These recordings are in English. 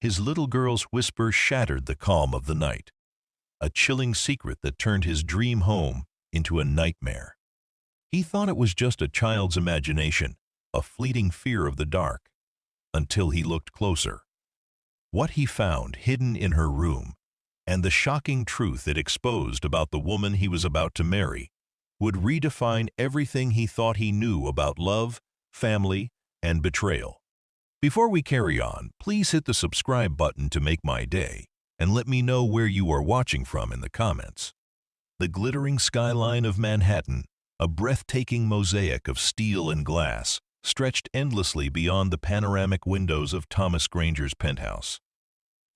his little girl's whisper shattered the calm of the night, a chilling secret that turned his dream home into a nightmare. He thought it was just a child's imagination, a fleeting fear of the dark, until he looked closer. What he found hidden in her room, and the shocking truth it exposed about the woman he was about to marry, would redefine everything he thought he knew about love, family, and betrayal. Before we carry on, please hit the subscribe button to make my day, and let me know where you are watching from in the comments. The glittering skyline of Manhattan, a breathtaking mosaic of steel and glass, stretched endlessly beyond the panoramic windows of Thomas Granger's penthouse.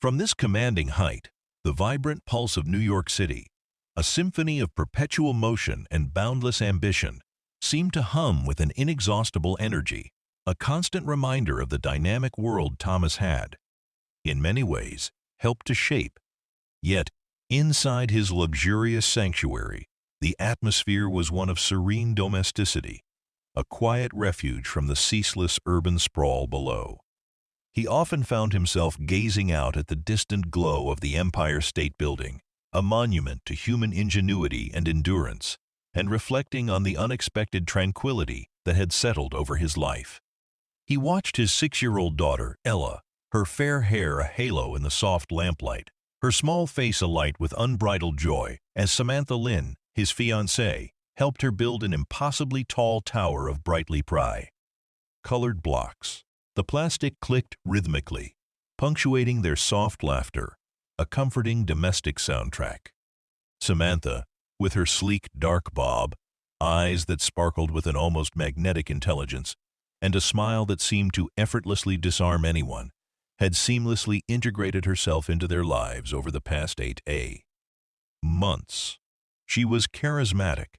From this commanding height, the vibrant pulse of New York City, a symphony of perpetual motion and boundless ambition, seemed to hum with an inexhaustible energy, a constant reminder of the dynamic world Thomas had, in many ways, helped to shape. Yet, inside his luxurious sanctuary, the atmosphere was one of serene domesticity, a quiet refuge from the ceaseless urban sprawl below. He often found himself gazing out at the distant glow of the Empire State Building, a monument to human ingenuity and endurance, and reflecting on the unexpected tranquility that had settled over his life. He watched his 6-year-old daughter, Ella, her fair hair a halo in the soft lamplight, her small face alight with unbridled joy, as Samantha Lynn, his fiancée, helped her build an impossibly tall tower of brightly colored blocks. The plastic clicked rhythmically, punctuating their soft laughter, a comforting domestic soundtrack. Samantha, with her sleek dark bob, eyes that sparkled with an almost magnetic intelligence, and a smile that seemed to effortlessly disarm anyone, had seamlessly integrated herself into their lives over the past 8 months. She was charismatic,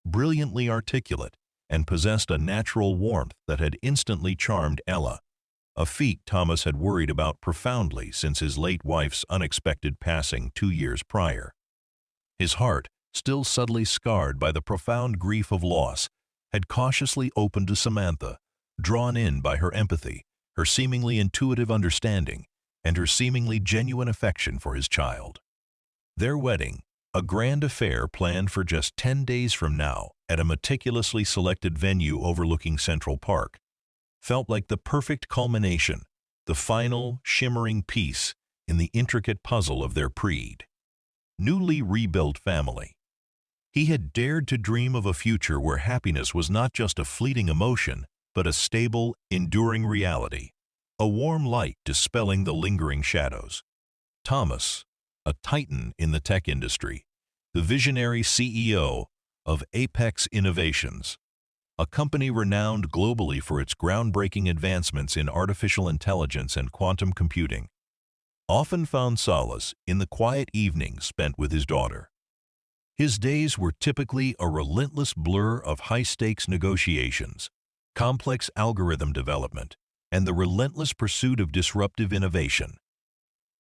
brilliantly articulate, and possessed a natural warmth that had instantly charmed Ella, a feat Thomas had worried about profoundly since his late wife's unexpected passing 2 years prior. His heart, still subtly scarred by the profound grief of loss, had cautiously opened to Samantha, drawn in by her empathy, her seemingly intuitive understanding, and her seemingly genuine affection for his child. Their wedding, a grand affair planned for just 10 days from now at a meticulously selected venue overlooking Central Park, felt like the perfect culmination, the final, shimmering piece in the intricate puzzle of their newly rebuilt family. He had dared to dream of a future where happiness was not just a fleeting emotion, but a stable, enduring reality, a warm light dispelling the lingering shadows. Thomas, a titan in the tech industry, the visionary CEO of Apex Innovations, a company renowned globally for its groundbreaking advancements in artificial intelligence and quantum computing, often found solace in the quiet evenings spent with his daughter. His days were typically a relentless blur of high-stakes negotiations, complex algorithm development, and the relentless pursuit of disruptive innovation.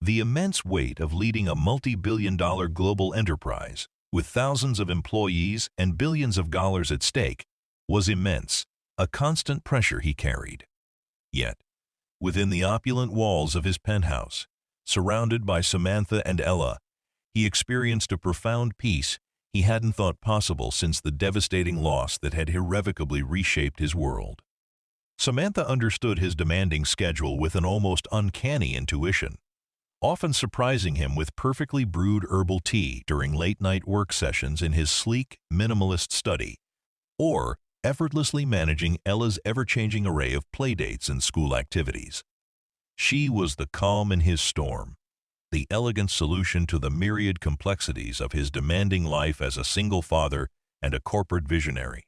The immense weight of leading a multi-billion-dollar global enterprise, with thousands of employees and billions of dollars at stake, was immense, a constant pressure he carried. Yet, within the opulent walls of his penthouse, surrounded by Samantha and Ella, he experienced a profound peace he hadn't thought possible since the devastating loss that had irrevocably reshaped his world. Samantha understood his demanding schedule with an almost uncanny intuition, often surprising him with perfectly brewed herbal tea during late-night work sessions in his sleek, minimalist study, or effortlessly managing Ella's ever-changing array of playdates and school activities. She was the calm in his storm, the elegant solution to the myriad complexities of his demanding life as a single father and a corporate visionary.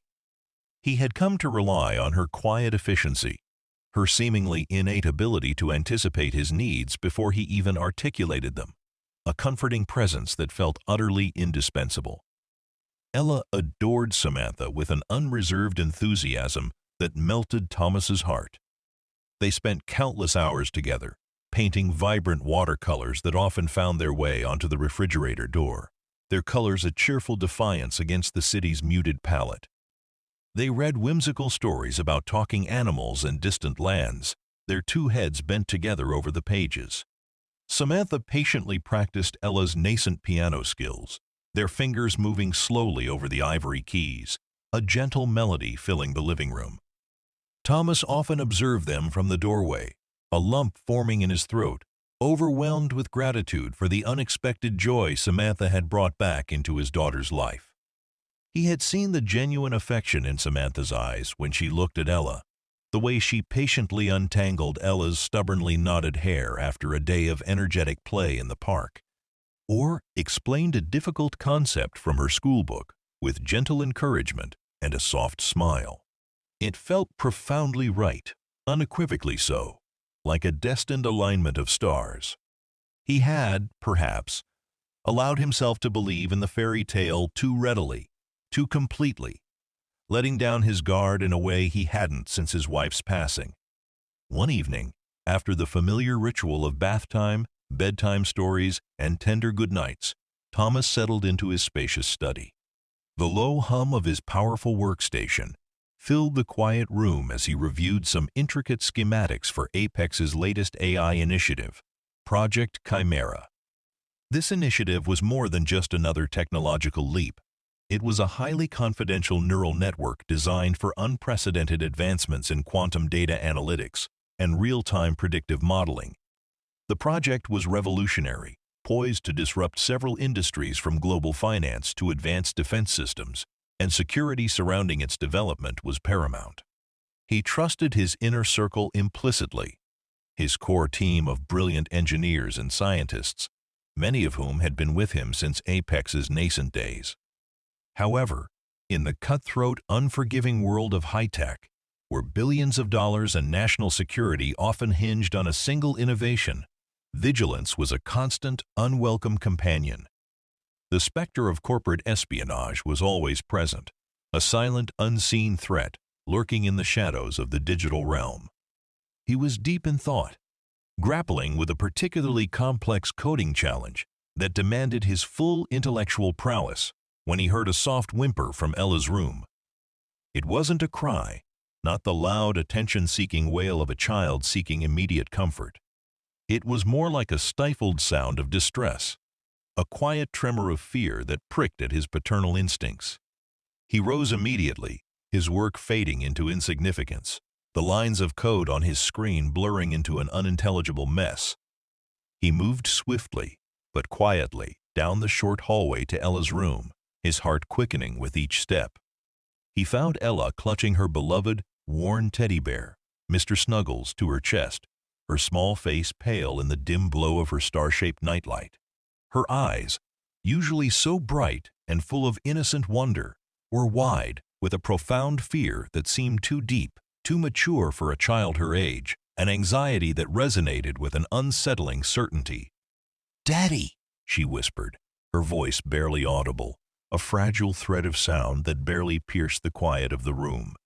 He had come to rely on her quiet efficiency, her seemingly innate ability to anticipate his needs before he even articulated them, a comforting presence that felt utterly indispensable. Ella adored Samantha with an unreserved enthusiasm that melted Thomas's heart. They spent countless hours together, painting vibrant watercolors that often found their way onto the refrigerator door, their colors a cheerful defiance against the city's muted palette. They read whimsical stories about talking animals and distant lands, their two heads bent together over the pages, Samantha patiently practiced Ella's nascent piano skills, their fingers moving slowly over the ivory keys, a gentle melody filling the living room. Thomas often observed them from the doorway, a lump forming in his throat, overwhelmed with gratitude for the unexpected joy Samantha had brought back into his daughter's life. He had seen the genuine affection in Samantha's eyes when she looked at Ella, the way she patiently untangled Ella's stubbornly knotted hair after a day of energetic play in the park, or explained a difficult concept from her schoolbook with gentle encouragement and a soft smile. It felt profoundly right, unequivocally so, like a destined alignment of stars. He had, perhaps, allowed himself to believe in the fairy tale too readily, too completely, letting down his guard in a way he hadn't since his wife's passing. One evening, after the familiar ritual of bath time, bedtime stories, and tender goodnights, Thomas settled into his spacious study. The low hum of his powerful workstation filled the quiet room as he reviewed some intricate schematics for Apex's latest AI initiative, Project Chimera. This initiative was more than just another technological leap. It was a highly confidential neural network designed for unprecedented advancements in quantum data analytics and real-time predictive modeling. The project was revolutionary, poised to disrupt several industries from global finance to advanced defense systems, and security surrounding its development was paramount. He trusted his inner circle implicitly, his core team of brilliant engineers and scientists, many of whom had been with him since Apex's nascent days. However, in the cutthroat, unforgiving world of high-tech, where billions of dollars and national security often hinged on a single innovation, vigilance was a constant, unwelcome companion. The specter of corporate espionage was always present, a silent, unseen threat lurking in the shadows of the digital realm. He was deep in thought, grappling with a particularly complex coding challenge that demanded his full intellectual prowess when he heard a soft whimper from Ella's room. It wasn't a cry, not the loud, attention-seeking wail of a child seeking immediate comfort. It was more like a stifled sound of distress, a quiet tremor of fear that pricked at his paternal instincts. He rose immediately, his work fading into insignificance, the lines of code on his screen blurring into an unintelligible mess. He moved swiftly, but quietly, down the short hallway to Ella's room, his heart quickening with each step. He found Ella clutching her beloved, worn teddy bear, Mr. Snuggles, to her chest, her small face pale in the dim glow of her star-shaped nightlight. Her eyes, usually so bright and full of innocent wonder, were wide with a profound fear that seemed too deep, too mature for a child her age, an anxiety that resonated with an unsettling certainty. "Daddy," she whispered, her voice barely audible, a fragile thread of sound that barely pierced the quiet of the room.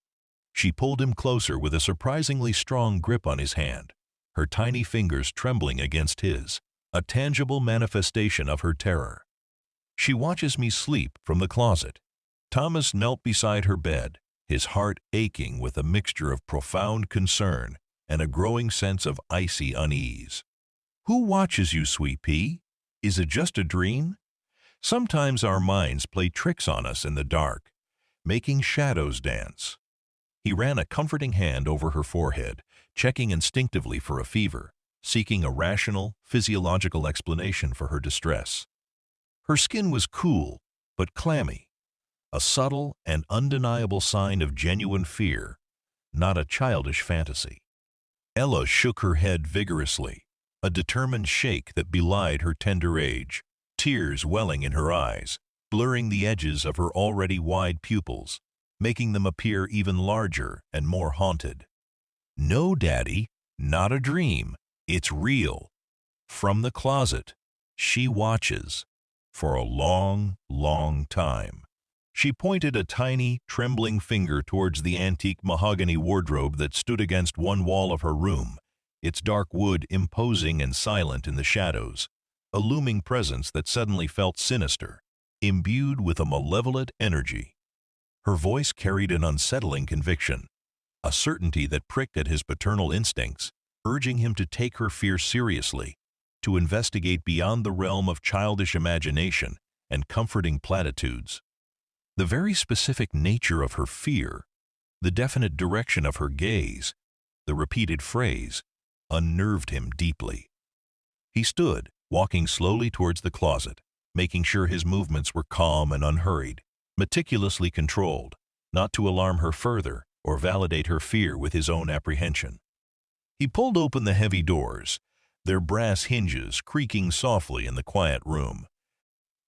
She pulled him closer with a surprisingly strong grip on his hand, her tiny fingers trembling against his, a tangible manifestation of her terror. "She watches me sleep from the closet." Thomas knelt beside her bed, his heart aching with a mixture of profound concern and a growing sense of icy unease. "Who watches you, sweet pea? Is it just a dream? Sometimes our minds play tricks on us in the dark, making shadows dance." He ran a comforting hand over her forehead, checking instinctively for a fever, seeking a rational, physiological explanation for her distress. Her skin was cool, but clammy, a subtle and undeniable sign of genuine fear, not a childish fantasy. Ella shook her head vigorously, a determined shake that belied her tender age, tears welling in her eyes, blurring the edges of her already wide pupils, making them appear even larger and more haunted. "No, Daddy, not a dream. It's real. From the closet, she watches. For a long, long time." She pointed a tiny, trembling finger towards the antique mahogany wardrobe that stood against one wall of her room, its dark wood imposing and silent in the shadows, a looming presence that suddenly felt sinister, imbued with a malevolent energy. Her voice carried an unsettling conviction, a certainty that pricked at his paternal instincts, urging him to take her fear seriously, to investigate beyond the realm of childish imagination and comforting platitudes. The very specific nature of her fear, the definite direction of her gaze, the repeated phrase, unnerved him deeply. He stood, walking slowly towards the closet, making sure his movements were calm and unhurried, meticulously controlled, not to alarm her further or validate her fear with his own apprehension. He pulled open the heavy doors, their brass hinges creaking softly in the quiet room.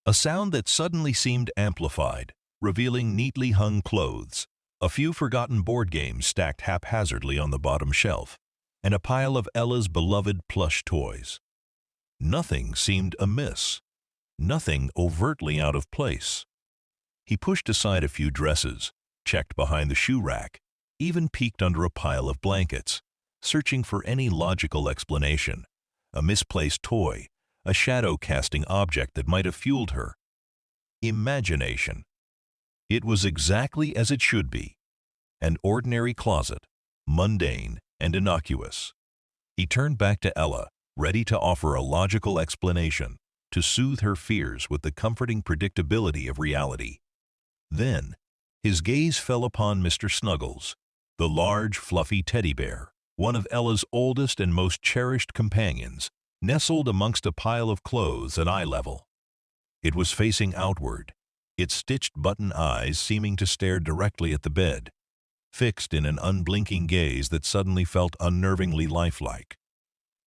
A sound that suddenly seemed amplified, revealing neatly hung clothes, a few forgotten board games stacked haphazardly on the bottom shelf, and a pile of Ella's beloved plush toys. Nothing seemed amiss, nothing overtly out of place. He pushed aside a few dresses, checked behind the shoe rack, even peeked under a pile of blankets, searching for any logical explanation, a misplaced toy, a shadow-casting object that might have fueled her imagination. It was exactly as it should be, an ordinary closet, mundane and innocuous. He turned back to Ella, ready to offer a logical explanation, to soothe her fears with the comforting predictability of reality. Then, his gaze fell upon Mr. Snuggles, the large, fluffy teddy bear, one of Ella's oldest and most cherished companions, nestled amongst a pile of clothes at eye level. It was facing outward, its stitched button eyes seeming to stare directly at the bed, fixed in an unblinking gaze that suddenly felt unnervingly lifelike.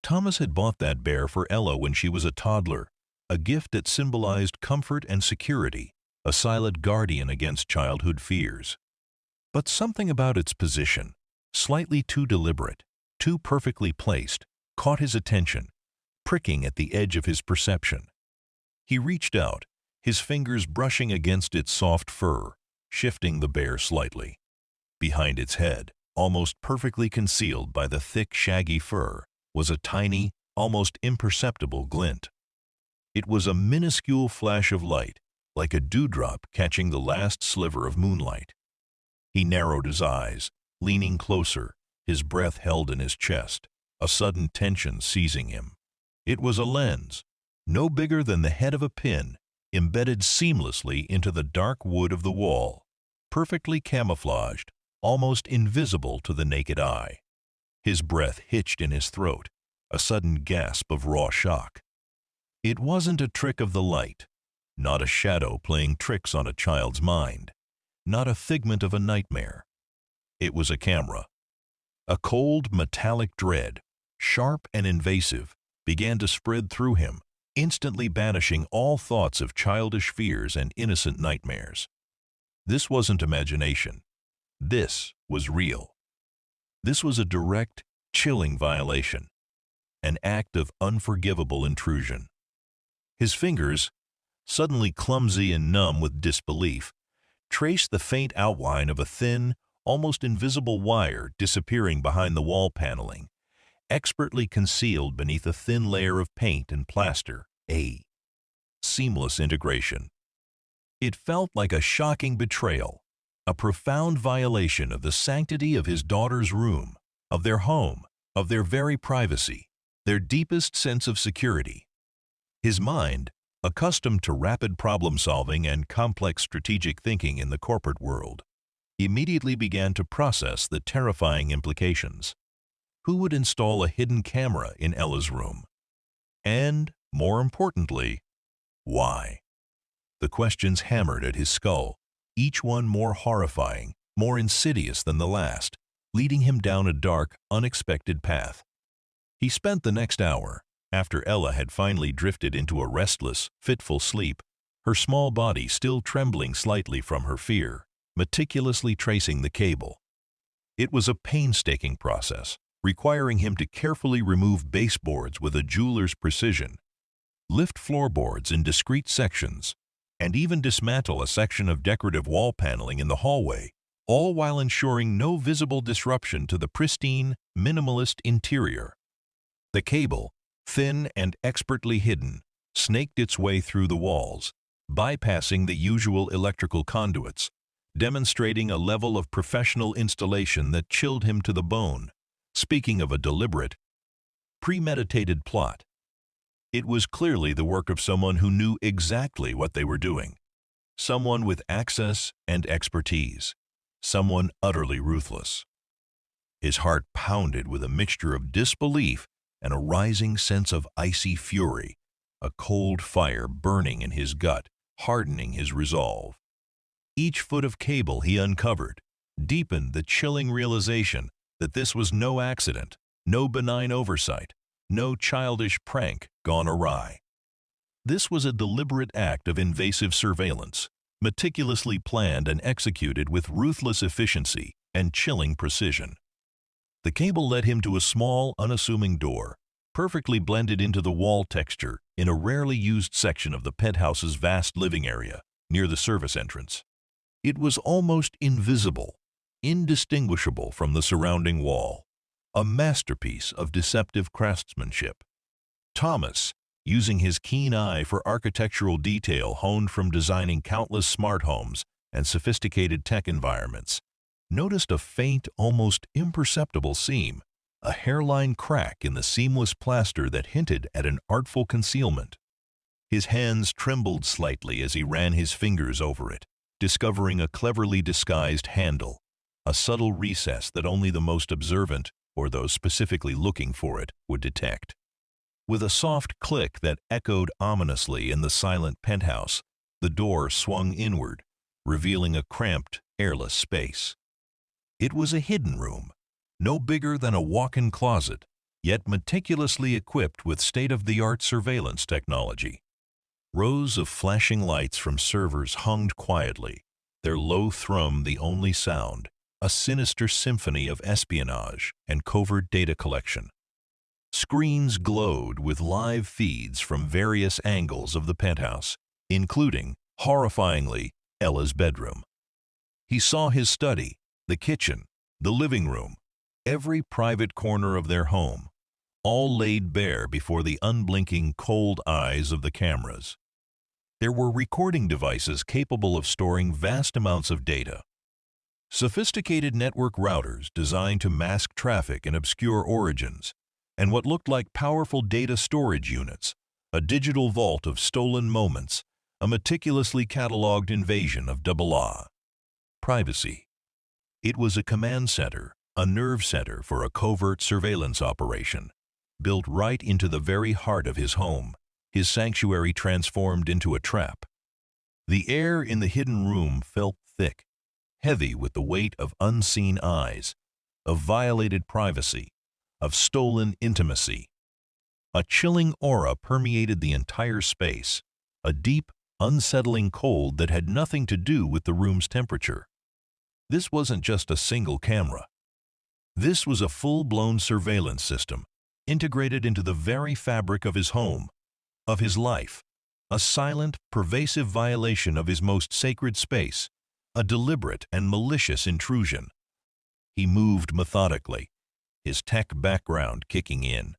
Thomas had bought that bear for Ella when she was a toddler, a gift that symbolized comfort and security, a silent guardian against childhood fears. But something about its position, slightly too deliberate, too perfectly placed, caught his attention, pricking at the edge of his perception. He reached out, his fingers brushing against its soft fur, shifting the bear slightly. Behind its head, almost perfectly concealed by the thick, shaggy fur, was a tiny, almost imperceptible glint. It was a minuscule flash of light, like a dewdrop catching the last sliver of moonlight. He narrowed his eyes, leaning closer, his breath held in his chest, a sudden tension seizing him. It was a lens, no bigger than the head of a pin, embedded seamlessly into the dark wood of the wall, perfectly camouflaged, almost invisible to the naked eye. His breath hitched in his throat, a sudden gasp of raw shock. It wasn't a trick of the light, not a shadow playing tricks on a child's mind, not a figment of a nightmare. It was a camera. A cold, metallic dread, sharp and invasive, began to spread through him, instantly banishing all thoughts of childish fears and innocent nightmares. This wasn't imagination. This was real. This was a direct, chilling violation, an act of unforgivable intrusion. His fingers, suddenly clumsy and numb with disbelief, traced the faint outline of a thin, almost invisible wire disappearing behind the wall paneling, expertly concealed beneath a thin layer of paint and plaster, a seamless integration. It felt like a shocking betrayal, a profound violation of the sanctity of his daughter's room, of their home, of their very privacy, their deepest sense of security. His mind, accustomed to rapid problem-solving and complex strategic thinking in the corporate world, immediately began to process the terrifying implications. Who would install a hidden camera in Ella's room? And, more importantly, why? The questions hammered at his skull, each one more horrifying, more insidious than the last, leading him down a dark, unexpected path. He spent the next hour, after Ella had finally drifted into a restless, fitful sleep, her small body still trembling slightly from her fear, meticulously tracing the cable. It was a painstaking process, requiring him to carefully remove baseboards with a jeweler's precision, lift floorboards in discrete sections, and even dismantle a section of decorative wall paneling in the hallway, all while ensuring no visible disruption to the pristine, minimalist interior. The cable, thin and expertly hidden, snaked its way through the walls, bypassing the usual electrical conduits, demonstrating a level of professional installation that chilled him to the bone. Speaking of a deliberate, premeditated plot, It was clearly the work of someone who knew exactly what they were doing, someone with access and expertise, someone utterly ruthless. His heart pounded with a mixture of disbelief and a rising sense of icy fury, a cold fire burning in his gut, hardening his resolve. Each foot of cable he uncovered deepened the chilling realization that this was no accident, no benign oversight, no childish prank gone awry. This was a deliberate act of invasive surveillance, meticulously planned and executed with ruthless efficiency and chilling precision. The cable led him to a small, unassuming door, perfectly blended into the wall texture in a rarely used section of the penthouse's vast living area near the service entrance. It was almost invisible, indistinguishable from the surrounding wall, a masterpiece of deceptive craftsmanship. Thomas, using his keen eye for architectural detail honed from designing countless smart homes and sophisticated tech environments, noticed a faint, almost imperceptible seam, a hairline crack in the seamless plaster that hinted at an artful concealment. His hands trembled slightly as he ran his fingers over it, discovering a cleverly disguised handle, a subtle recess that only the most observant, or those specifically looking for it, would detect. With a soft click that echoed ominously in the silent penthouse, the door swung inward, revealing a cramped, airless space. It was a hidden room, no bigger than a walk-in closet, yet meticulously equipped with state-of-the-art surveillance technology. Rows of flashing lights from servers hummed quietly, their low thrum the only sound, a sinister symphony of espionage and covert data collection. Screens glowed with live feeds from various angles of the penthouse, including, horrifyingly, Ella's bedroom. He saw his study, the kitchen, the living room, every private corner of their home, all laid bare before the unblinking, cold eyes of the cameras. There were recording devices capable of storing vast amounts of data. Sophisticated network routers designed to mask traffic and obscure origins, and what looked like powerful data storage units, a digital vault of stolen moments, a meticulously cataloged invasion of double A. Privacy. It was a command center, a nerve center for a covert surveillance operation, built right into the very heart of his home, his sanctuary transformed into a trap. The air in the hidden room felt thick, heavy with the weight of unseen eyes, of violated privacy, of stolen intimacy. A chilling aura permeated the entire space, a deep, unsettling cold that had nothing to do with the room's temperature. This wasn't just a single camera. This was a full-blown surveillance system, integrated into the very fabric of his home, of his life, a silent, pervasive violation of his most sacred space, a deliberate and malicious intrusion. He moved methodically, his tech background kicking in,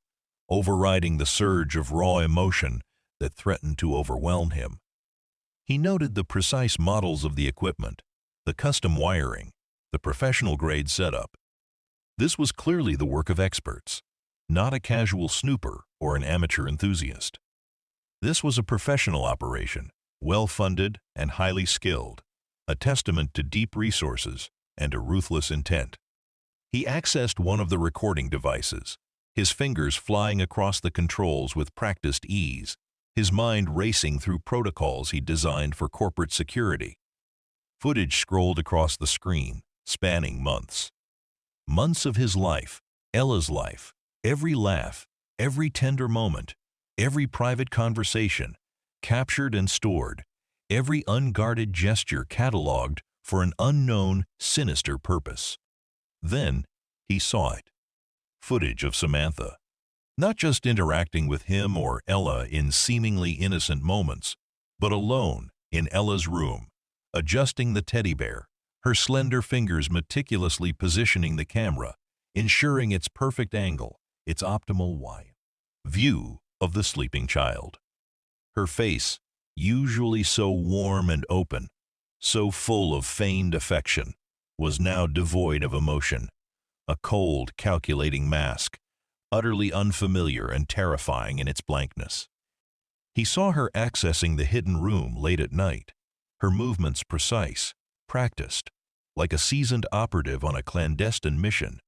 overriding the surge of raw emotion that threatened to overwhelm him. He noted the precise models of the equipment, the custom wiring, the professional-grade setup. This was clearly the work of experts, not a casual snooper or an amateur enthusiast. This was a professional operation, well-funded and highly skilled, a testament to deep resources and a ruthless intent. He accessed one of the recording devices, his fingers flying across the controls with practiced ease, his mind racing through protocols he designed for corporate security. Footage scrolled across the screen, spanning months. Months of his life, Ella's life, every laugh, every tender moment, every private conversation, captured and stored, every unguarded gesture catalogued for an unknown, sinister purpose. Then he saw it. Footage of Samantha, not just interacting with him or Ella in seemingly innocent moments, but alone in Ella's room, adjusting the teddy bear, her slender fingers meticulously positioning the camera, ensuring its perfect angle, its optimal wide view of the sleeping child. Her face, usually so warm and open, so full of feigned affection, was now devoid of emotion, a cold, calculating mask, utterly unfamiliar and terrifying in its blankness. He saw her accessing the hidden room late at night, her movements precise, practiced, like a seasoned operative on a clandestine mission.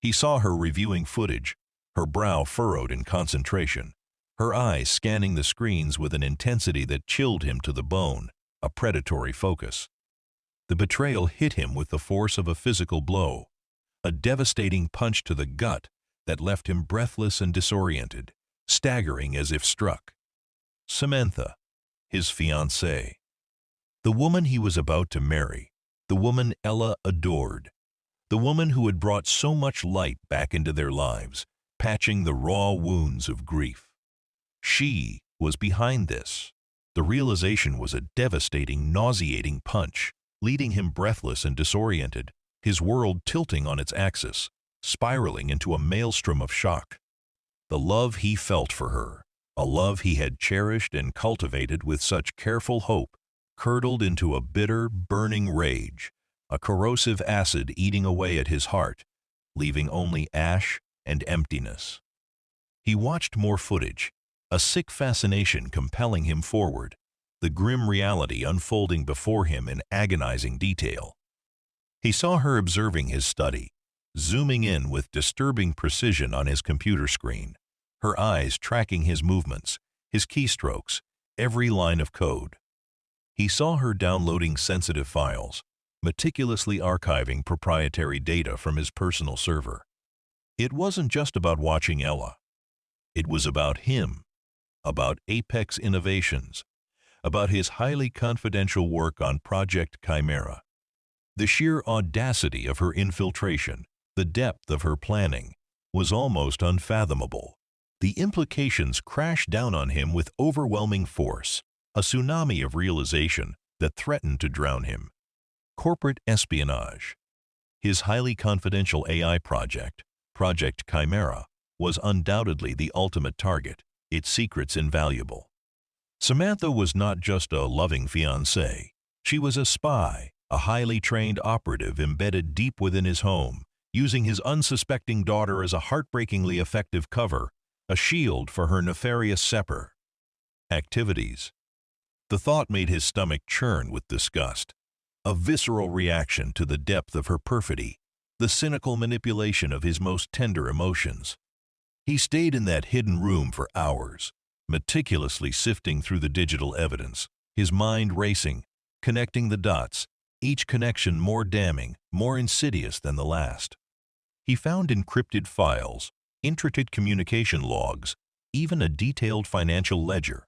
He saw her reviewing footage, her brow furrowed in concentration, her eyes scanning the screens with an intensity that chilled him to the bone, a predatory focus. The betrayal hit him with the force of a physical blow, a devastating punch to the gut that left him breathless and disoriented, staggering as if struck. Samantha, his fiancée. The woman he was about to marry, the woman Ella adored, the woman who had brought so much light back into their lives, patching the raw wounds of grief. She was behind this. The realization was a devastating, nauseating punch, leaving him breathless and disoriented, his world tilting on its axis, spiraling into a maelstrom of shock. The love he felt for her, a love he had cherished and cultivated with such careful hope, curdled into a bitter, burning rage, a corrosive acid eating away at his heart, leaving only ash and emptiness. He watched more footage, a sick fascination compelling him forward, the grim reality unfolding before him in agonizing detail. He saw her observing his study, zooming in with disturbing precision on his computer screen, her eyes tracking his movements, his keystrokes, every line of code. He saw her downloading sensitive files, meticulously archiving proprietary data from his personal server. It wasn't just about watching Ella. It was about him, about Apex Innovations, about his highly confidential work on Project Chimera. The sheer audacity of her infiltration, the depth of her planning, was almost unfathomable. The implications crashed down on him with overwhelming force, a tsunami of realization that threatened to drown him. Corporate espionage. His highly confidential AI project, Project Chimera, was undoubtedly the ultimate target, its secrets invaluable. Samantha was not just a loving fiancée. She was a spy, a highly trained operative embedded deep within his home, using his unsuspecting daughter as a heartbreakingly effective cover, a shield for her nefarious separate activities. The thought made his stomach churn with disgust, a visceral reaction to the depth of her perfidy, the cynical manipulation of his most tender emotions. He stayed in that hidden room for hours, meticulously sifting through the digital evidence, his mind racing, connecting the dots, each connection more damning, more insidious than the last. He found encrypted files, intricate communication logs, even a detailed financial ledger.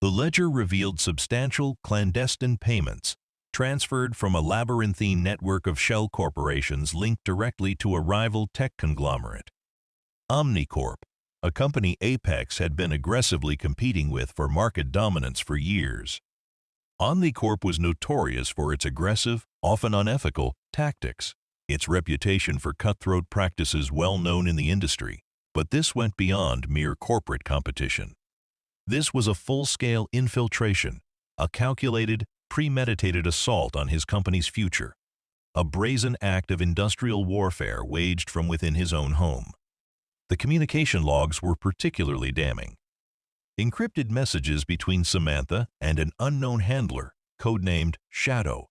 The ledger revealed substantial clandestine payments, transferred from a labyrinthine network of shell corporations linked directly to a rival tech conglomerate. Omnicorp, a company Apex had been aggressively competing with for market dominance for years. Omnicorp was notorious for its aggressive, often unethical, tactics, its reputation for cutthroat practices well known in the industry, but this went beyond mere corporate competition. This was a full-scale infiltration, a calculated, premeditated assault on his company's future, a brazen act of industrial warfare waged from within his own home. The communication logs were particularly damning. Encrypted messages between Samantha and an unknown handler, codenamed Shadow.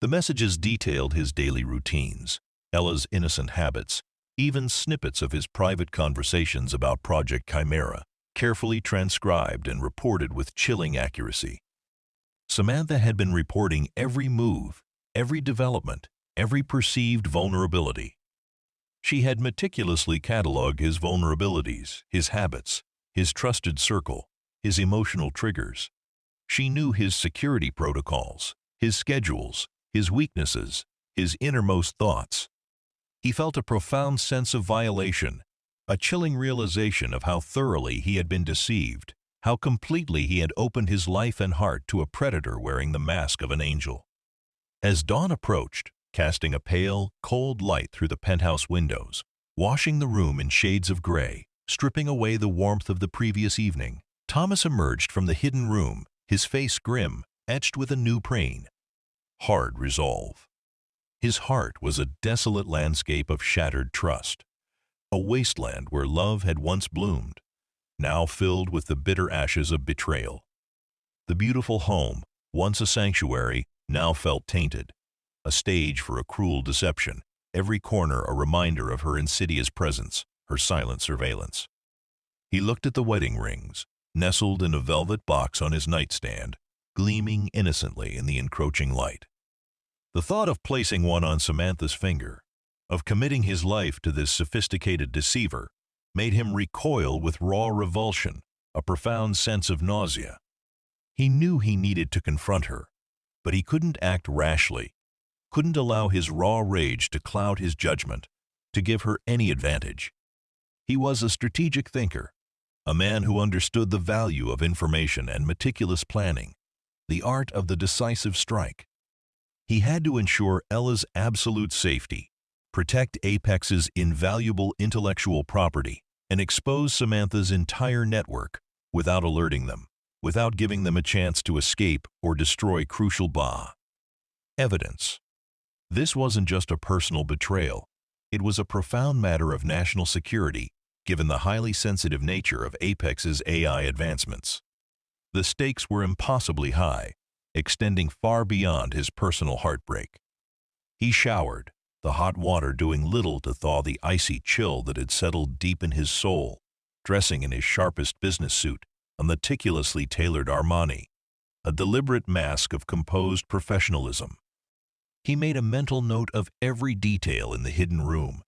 The messages detailed his daily routines, Ella's innocent habits, even snippets of his private conversations about Project Chimera, carefully transcribed and reported with chilling accuracy. Samantha had been reporting every move, every development, every perceived vulnerability. She had meticulously cataloged his vulnerabilities, his habits, his trusted circle, his emotional triggers. She knew his security protocols, his schedules, his weaknesses, his innermost thoughts. He felt a profound sense of violation, a chilling realization of how thoroughly he had been deceived, how completely he had opened his life and heart to a predator wearing the mask of an angel. As dawn approached, casting a pale, cold light through the penthouse windows, washing the room in shades of gray, stripping away the warmth of the previous evening, Thomas emerged from the hidden room, his face grim, etched with a new pain. Hard resolve. His heart was a desolate landscape of shattered trust, a wasteland where love had once bloomed. now filled with the bitter ashes of betrayal. The beautiful home, once a sanctuary, now felt tainted, a stage for a cruel deception, every corner a reminder of her insidious presence, her silent surveillance. He looked at the wedding rings, nestled in a velvet box on his nightstand, gleaming innocently in the encroaching light. The thought of placing one on Samantha's finger, of committing his life to this sophisticated deceiver, made him recoil with raw revulsion, a profound sense of nausea. He knew he needed to confront her, but he couldn't act rashly, couldn't allow his raw rage to cloud his judgment, to give her any advantage. He was a strategic thinker, a man who understood the value of information and meticulous planning, the art of the decisive strike. He had to ensure Ella's absolute safety, protect Apex's invaluable intellectual property, and expose Samantha's entire network without alerting them, without giving them a chance to escape or destroy crucial evidence. This wasn't just a personal betrayal. It was a profound matter of national security, given the highly sensitive nature of Apex's AI advancements. The stakes were impossibly high, extending far beyond his personal heartbreak. He showered, the hot water doing little to thaw the icy chill that had settled deep in his soul, dressing in his sharpest business suit, a meticulously tailored Armani, a deliberate mask of composed professionalism. He made a mental note of every detail in the hidden room,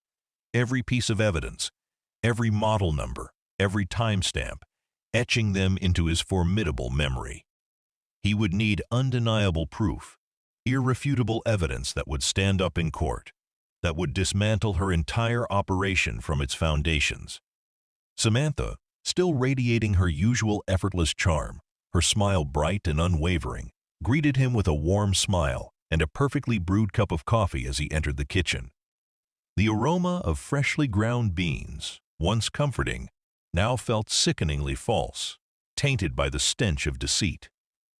every piece of evidence, every model number, every timestamp, etching them into his formidable memory. He would need undeniable proof, irrefutable evidence that would stand up in court, that would dismantle her entire operation from its foundations. Samantha, still radiating her usual effortless charm, her smile bright and unwavering, greeted him with a warm smile and a perfectly brewed cup of coffee as he entered the kitchen. The aroma of freshly ground beans, once comforting, now felt sickeningly false, tainted by the stench of deceit.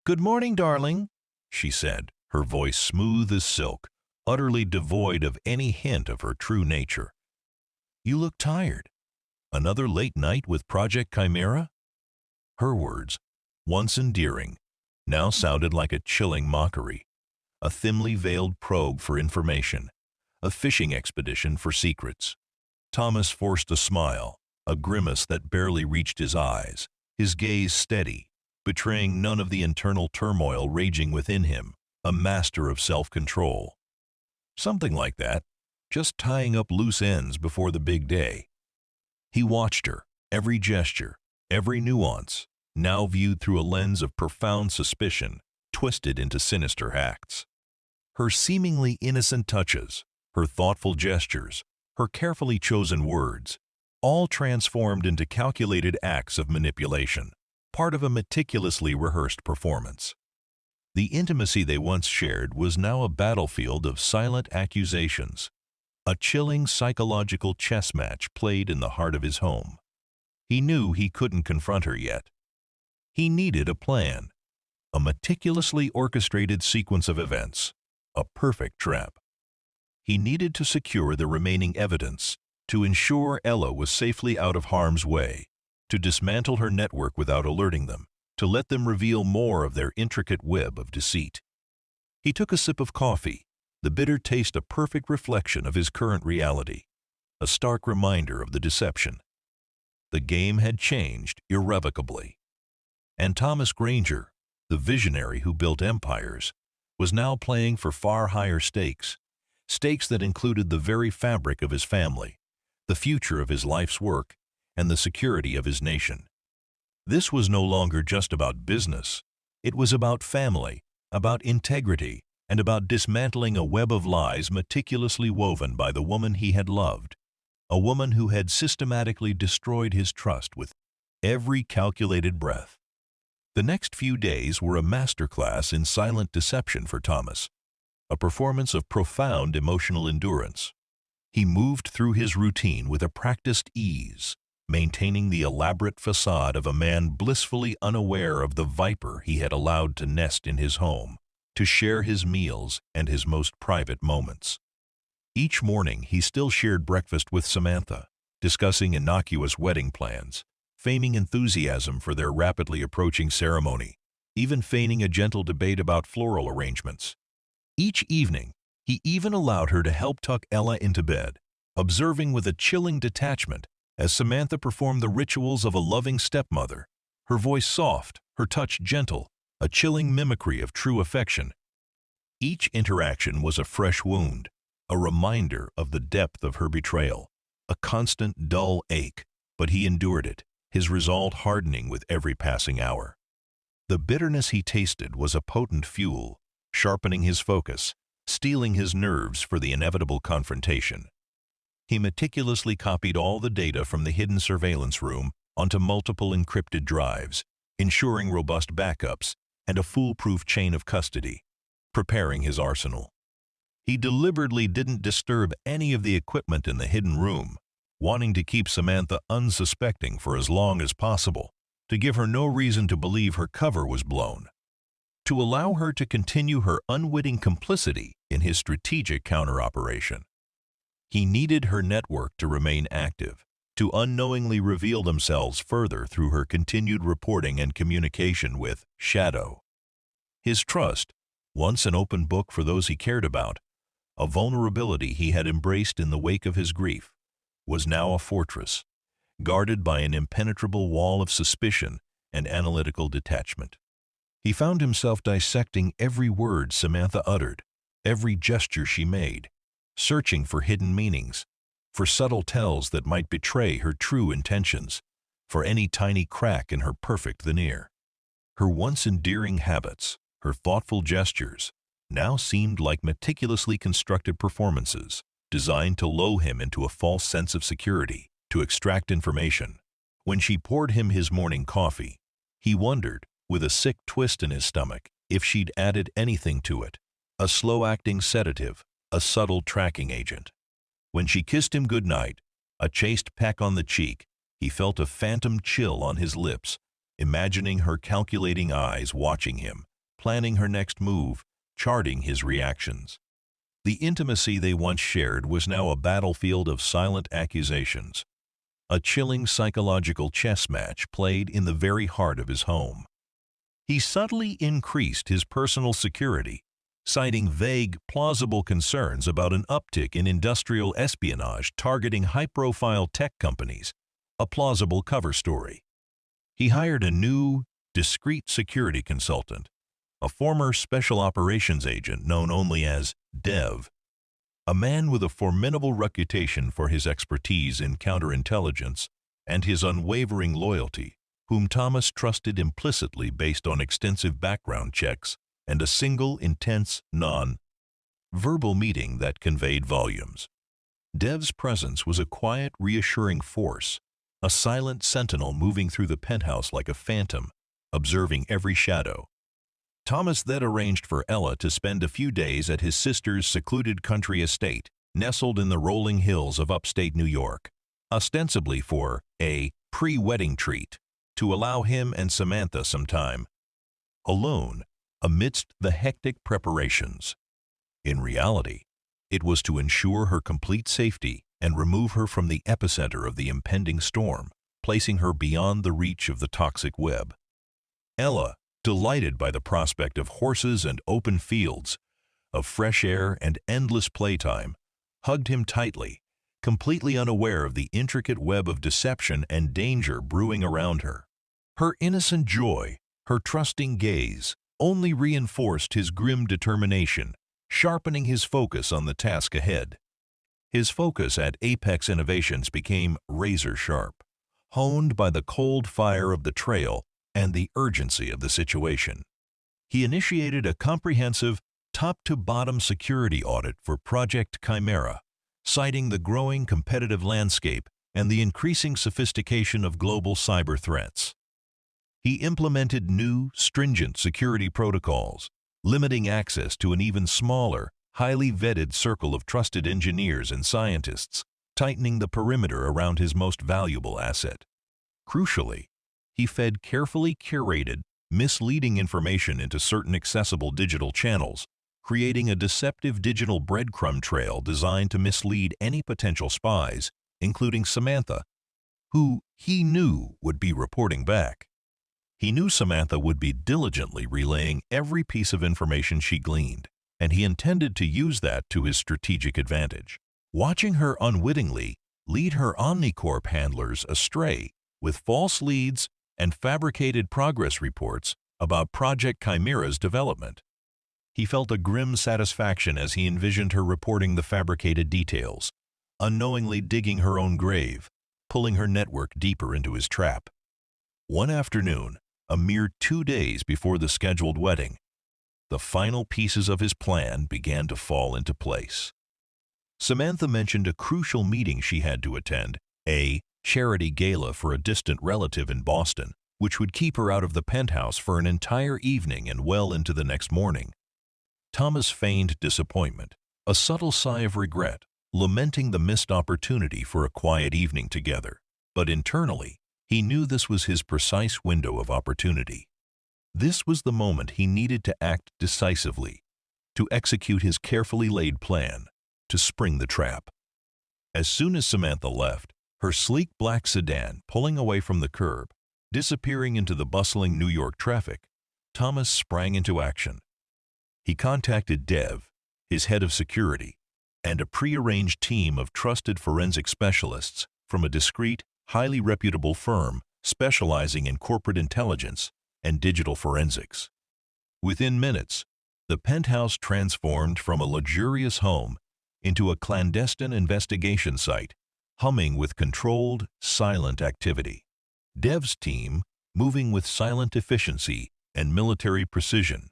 "Good morning, darling," she said, her voice smooth as silk, utterly devoid of any hint of her true nature. "You look tired. Another late night with Project Chimera?" Her words, once endearing, now sounded like a chilling mockery, a thinly veiled probe for information, a fishing expedition for secrets. Thomas forced a smile, a grimace that barely reached his eyes, his gaze steady, betraying none of the internal turmoil raging within him, a master of self-control. Something like that, just tying up loose ends before the big day. He watched her, every gesture, every nuance, now viewed through a lens of profound suspicion, twisted into sinister acts. Her seemingly innocent touches, her thoughtful gestures, her carefully chosen words, all transformed into calculated acts of manipulation, part of a meticulously rehearsed performance. The intimacy they once shared was now a battlefield of silent accusations, a chilling psychological chess match played in the heart of his home. He knew he couldn't confront her yet. He needed a plan, a meticulously orchestrated sequence of events, a perfect trap. He needed to secure the remaining evidence, to ensure Ella was safely out of harm's way, to dismantle her network without alerting them, to let them reveal more of their intricate web of deceit. He took a sip of coffee, the bitter taste a perfect reflection of his current reality, a stark reminder of the deception. The game had changed irrevocably. And Thomas Granger, the visionary who built empires, was now playing for far higher stakes, stakes that included the very fabric of his family, the future of his life's work, and the security of his nation. This was no longer just about business. It was about family, about integrity, and about dismantling a web of lies meticulously woven by the woman he had loved, a woman who had systematically destroyed his trust with every calculated breath. The next few days were a masterclass in silent deception for Thomas, a performance of profound emotional endurance. He moved through his routine with a practiced ease, maintaining the elaborate facade of a man blissfully unaware of the viper he had allowed to nest in his home, to share his meals and his most private moments. Each morning he still shared breakfast with Samantha, discussing innocuous wedding plans, feigning enthusiasm for their rapidly approaching ceremony, even feigning a gentle debate about floral arrangements. Each evening, he even allowed her to help tuck Ella into bed, observing with a chilling detachment as Samantha performed the rituals of a loving stepmother, her voice soft, her touch gentle, a chilling mimicry of true affection. Each interaction was a fresh wound, a reminder of the depth of her betrayal, a constant dull ache, but he endured it, his resolve hardening with every passing hour. The bitterness he tasted was a potent fuel, sharpening his focus, steeling his nerves for the inevitable confrontation. He meticulously copied all the data from the hidden surveillance room onto multiple encrypted drives, ensuring robust backups and a foolproof chain of custody, preparing his arsenal. He deliberately didn't disturb any of the equipment in the hidden room, wanting to keep Samantha unsuspecting for as long as possible, to give her no reason to believe her cover was blown, to allow her to continue her unwitting complicity in his strategic counter-operation. He needed her network to remain active, to unknowingly reveal themselves further through her continued reporting and communication with Shadow. His trust, once an open book for those he cared about, a vulnerability he had embraced in the wake of his grief, was now a fortress, guarded by an impenetrable wall of suspicion and analytical detachment. He found himself dissecting every word Samantha uttered, every gesture she made, searching for hidden meanings, for subtle tells that might betray her true intentions, for any tiny crack in her perfect veneer. Her once endearing habits, her thoughtful gestures, now seemed like meticulously constructed performances, designed to lull him into a false sense of security, to extract information. When she poured him his morning coffee, he wondered, with a sick twist in his stomach, if she'd added anything to it, a slow-acting sedative, a subtle tracking agent. When she kissed him goodnight, a chaste peck on the cheek, he felt a phantom chill on his lips, imagining her calculating eyes watching him, planning her next move, charting his reactions. The intimacy they once shared was now a battlefield of silent accusations, a chilling psychological chess match played in the very heart of his home. He subtly increased his personal security, citing vague, plausible concerns about an uptick in industrial espionage targeting high-profile tech companies, a plausible cover story. He hired a new, discreet security consultant, a former special operations agent known only as Dev, a man with a formidable reputation for his expertise in counterintelligence and his unwavering loyalty, whom Thomas trusted implicitly based on extensive background checks and a single intense, non-verbal meeting that conveyed volumes. Dev's presence was a quiet, reassuring force, a silent sentinel moving through the penthouse like a phantom, observing every shadow. Thomas then arranged for Ella to spend a few days at his sister's secluded country estate, nestled in the rolling hills of upstate New York, ostensibly for a pre-wedding treat, to allow him and Samantha some time alone amidst the hectic preparations. In reality, it was to ensure her complete safety and remove her from the epicenter of the impending storm, placing her beyond the reach of the toxic web. Ella, delighted by the prospect of horses and open fields, of fresh air and endless playtime, hugged him tightly, completely unaware of the intricate web of deception and danger brewing around her. Her innocent joy, her trusting gaze, only reinforced his grim determination, sharpening his focus on the task ahead. His focus at Apex Innovations became razor-sharp, honed by the cold fire of the trail and the urgency of the situation. He initiated a comprehensive, top-to-bottom security audit for Project Chimera, citing the growing competitive landscape and the increasing sophistication of global cyber threats. He implemented new, stringent security protocols, limiting access to an even smaller, highly vetted circle of trusted engineers and scientists, tightening the perimeter around his most valuable asset. Crucially, he fed carefully curated, misleading information into certain accessible digital channels, creating a deceptive digital breadcrumb trail designed to mislead any potential spies, including Samantha, who he knew would be reporting back. He knew Samantha would be diligently relaying every piece of information she gleaned, and he intended to use that to his strategic advantage. Watching her unwittingly lead her Omnicorp handlers astray with false leads and fabricated progress reports about Project Chimera's development. He felt a grim satisfaction as he envisioned her reporting the fabricated details, unknowingly digging her own grave, pulling her network deeper into his trap. One afternoon, a mere 2 days before the scheduled wedding, the final pieces of his plan began to fall into place. Samantha mentioned a crucial meeting she had to attend, a charity gala for a distant relative in Boston, which would keep her out of the penthouse for an entire evening and well into the next morning. Thomas feigned disappointment, a subtle sigh of regret, lamenting the missed opportunity for a quiet evening together. But internally, he knew this was his precise window of opportunity. This was the moment he needed to act decisively, to execute his carefully laid plan, to spring the trap. As soon as Samantha left, her sleek black sedan pulling away from the curb, disappearing into the bustling New York traffic, Thomas sprang into action. He contacted Dev, his head of security, and a prearranged team of trusted forensic specialists from a discreet, highly reputable firm specializing in corporate intelligence and digital forensics. Within minutes, the penthouse transformed from a luxurious home into a clandestine investigation site, humming with controlled, silent activity. Dev's team, moving with silent efficiency and military precision,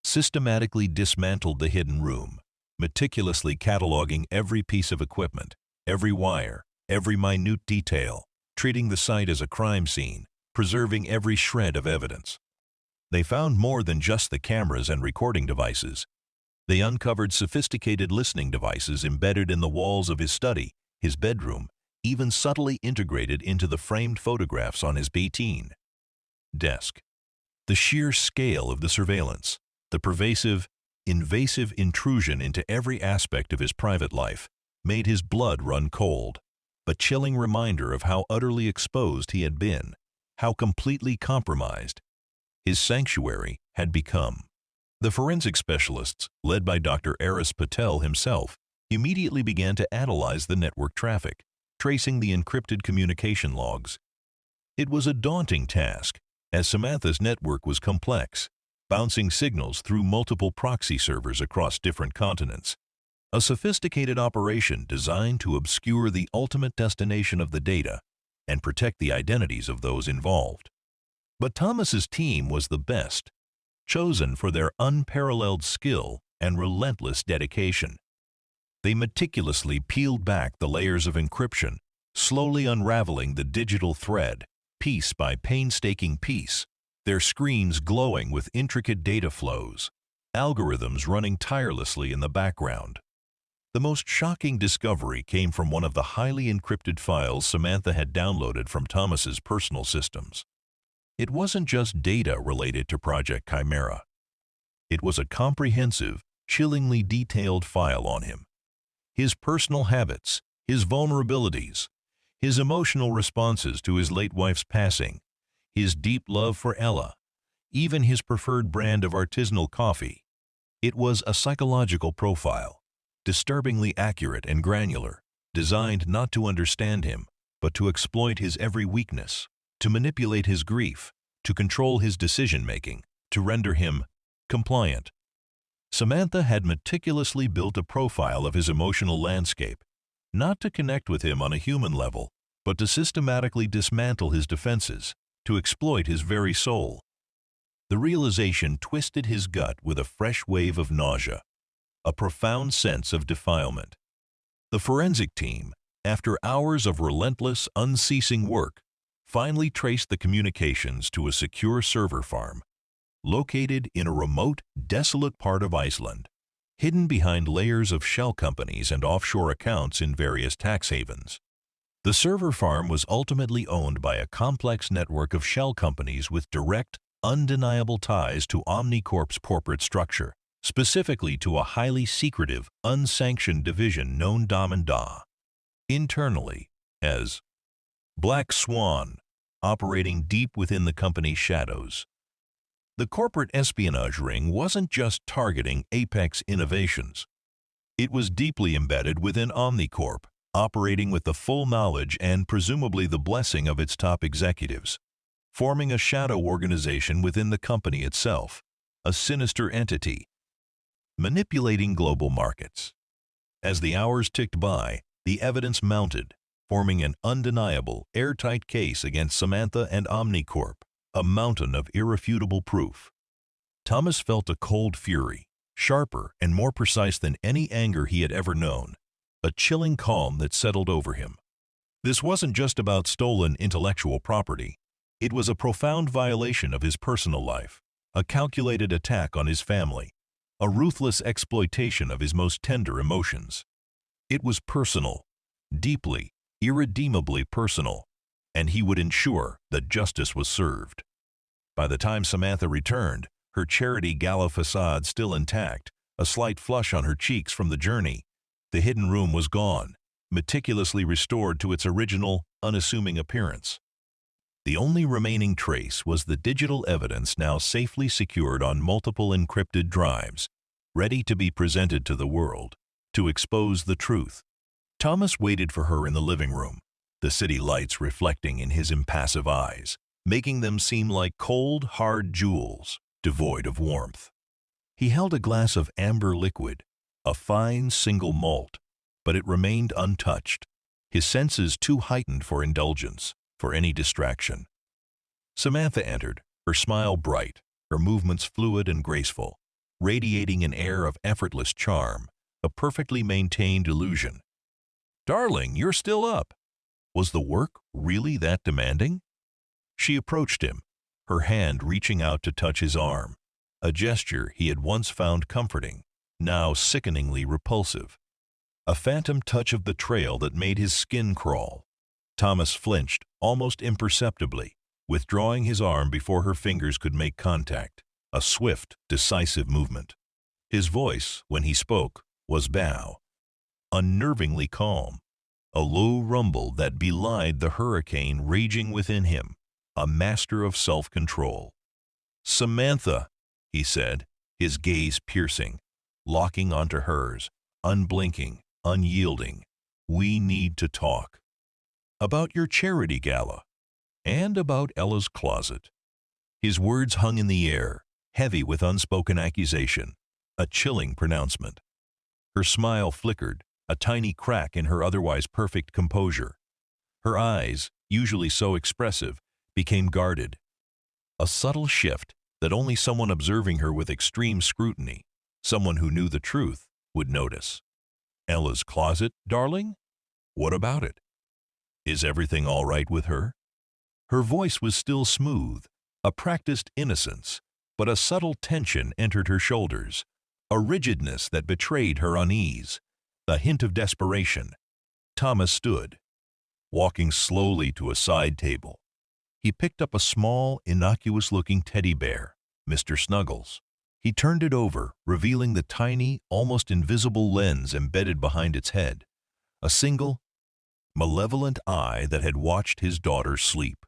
systematically dismantled the hidden room, meticulously cataloging every piece of equipment, every wire, every minute detail, treating the site as a crime scene, preserving every shred of evidence. They found more than just the cameras and recording devices. They uncovered sophisticated listening devices embedded in the walls of his study, his bedroom, even subtly integrated into the framed photographs on his bedside desk. The sheer scale of the surveillance, the pervasive, invasive intrusion into every aspect of his private life, made his blood run cold, a chilling reminder of how utterly exposed he had been, how completely compromised his sanctuary had become. The forensic specialists, led by Dr. Aris Patel himself, immediately began to analyze the network traffic, tracing the encrypted communication logs. It was a daunting task, as Samantha's network was complex, bouncing signals through multiple proxy servers across different continents. A sophisticated operation designed to obscure the ultimate destination of the data and protect the identities of those involved. But Thomas's team was the best, chosen for their unparalleled skill and relentless dedication. They meticulously peeled back the layers of encryption, slowly unraveling the digital thread, piece by painstaking piece, their screens glowing with intricate data flows, algorithms running tirelessly in the background. The most shocking discovery came from one of the highly encrypted files Samantha had downloaded from Thomas's personal systems. It wasn't just data related to Project Chimera. It was a comprehensive, chillingly detailed file on him. His personal habits, his vulnerabilities, his emotional responses to his late wife's passing, his deep love for Ella, even his preferred brand of artisanal coffee. It was a psychological profile, disturbingly accurate and granular, designed not to understand him, but to exploit his every weakness, to manipulate his grief, to control his decision-making, to render him compliant. Samantha had meticulously built a profile of his emotional landscape, not to connect with him on a human level, but to systematically dismantle his defenses, to exploit his very soul. The realization twisted his gut with a fresh wave of nausea, a profound sense of defilement. The forensic team, after hours of relentless, unceasing work, finally traced the communications to a secure server farm, located in a remote, desolate part of Iceland, hidden behind layers of shell companies and offshore accounts in various tax havens. The server farm was ultimately owned by a complex network of shell companies with direct, undeniable ties to Omnicorp's corporate structure, specifically to a highly secretive, unsanctioned division known Da. Internally, as Black Swan, operating deep within the company's shadows. The corporate espionage ring wasn't just targeting Apex Innovations. It was deeply embedded within Omnicorp, operating with the full knowledge and presumably the blessing of its top executives, forming a shadow organization within the company itself, a sinister entity, manipulating global markets. As the hours ticked by, the evidence mounted, forming an undeniable, airtight case against Samantha and Omnicorp, a mountain of irrefutable proof. Thomas felt a cold fury, sharper and more precise than any anger he had ever known, a chilling calm that settled over him. This wasn't just about stolen intellectual property. It was a profound violation of his personal life, a calculated attack on his family, a ruthless exploitation of his most tender emotions. It was personal, deeply, irredeemably personal, and he would ensure that justice was served. By the time Samantha returned, her charity gala facade still intact, a slight flush on her cheeks from the journey, the hidden room was gone, meticulously restored to its original, unassuming appearance. The only remaining trace was the digital evidence now safely secured on multiple encrypted drives, ready to be presented to the world, to expose the truth. Thomas waited for her in the living room, the city lights reflecting in his impassive eyes, making them seem like cold, hard jewels, devoid of warmth. He held a glass of amber liquid, a fine single malt, but it remained untouched, his senses too heightened for indulgence, for any distraction. Samantha entered, her smile bright, her movements fluid and graceful, radiating an air of effortless charm, a perfectly maintained illusion. "Darling, you're still up." Was the work really that demanding? She approached him, her hand reaching out to touch his arm, a gesture he had once found comforting, now sickeningly repulsive. A phantom touch of betrayal that made his skin crawl. Thomas flinched, almost imperceptibly, withdrawing his arm before her fingers could make contact, a swift, decisive movement. His voice, when he spoke, was bow, unnervingly calm, a low rumble that belied the hurricane raging within him, a master of self-control. "Samantha," he said, his gaze piercing, locking onto hers, unblinking, unyielding, "we need to talk. About your charity gala, and about Ella's closet." His words hung in the air, heavy with unspoken accusation, a chilling pronouncement. Her smile flickered, a tiny crack in her otherwise perfect composure. Her eyes, usually so expressive, became guarded. A subtle shift that only someone observing her with extreme scrutiny, someone who knew the truth, would notice. "Ella's closet, darling? What about it? Is everything all right with her?" Her voice was still smooth, a practiced innocence, but a subtle tension entered her shoulders, a rigidness that betrayed her unease, a hint of desperation. Thomas stood, walking slowly to a side table. He picked up a small, innocuous-looking teddy bear, Mr. Snuggles. He turned it over, revealing the tiny, almost invisible lens embedded behind its head, a single, malevolent eye that had watched his daughter sleep.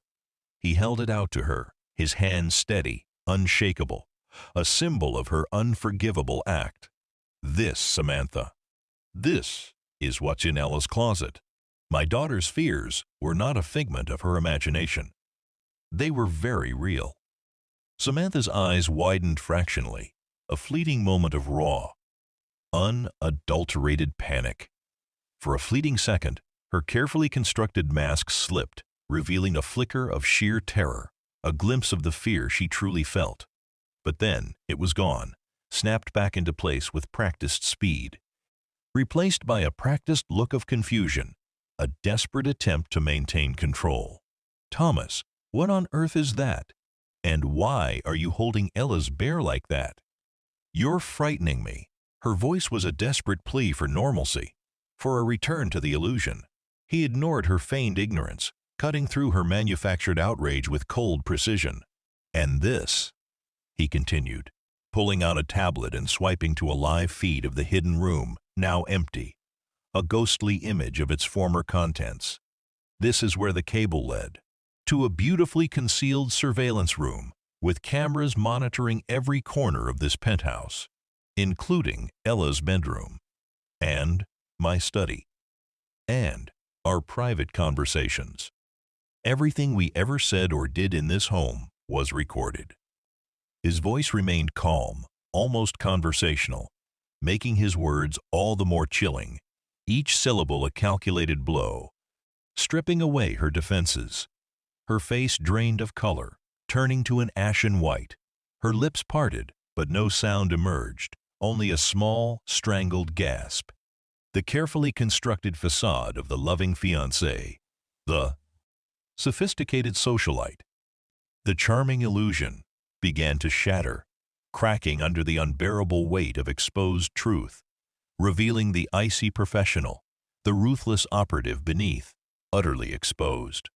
He held it out to her, his hand steady, unshakable, a symbol of her unforgivable act. "This, Samantha, this is what's in Ella's closet." My daughter's fears were not a figment of her imagination. They were very real. Samantha's eyes widened fractionally, a fleeting moment of raw, unadulterated panic. For a fleeting second, her carefully constructed mask slipped, revealing a flicker of sheer terror, a glimpse of the fear she truly felt. But then it was gone, snapped back into place with practiced speed, replaced by a practiced look of confusion, a desperate attempt to maintain control. "Thomas, what on earth is that? And why are you holding Ella's bear like that? You're frightening me." Her voice was a desperate plea for normalcy, for a return to the illusion. He ignored her feigned ignorance, cutting through her manufactured outrage with cold precision. "And this," he continued, pulling out a tablet and swiping to a live feed of the hidden room, now empty, a ghostly image of its former contents. This is where the cable led. To a beautifully concealed surveillance room, with cameras monitoring every corner of this penthouse, including Ella's bedroom, and my study, and our private conversations. Everything we ever said or did in this home was recorded. His voice remained calm, almost conversational, making his words all the more chilling, each syllable a calculated blow, stripping away her defenses. Her face drained of color, turning to an ashen white. Her lips parted, but no sound emerged, only a small, strangled gasp. The carefully constructed facade of the loving fiancé, the sophisticated socialite, the charming illusion, began to shatter, cracking under the unbearable weight of exposed truth, revealing the icy professional, the ruthless operative beneath, utterly exposed.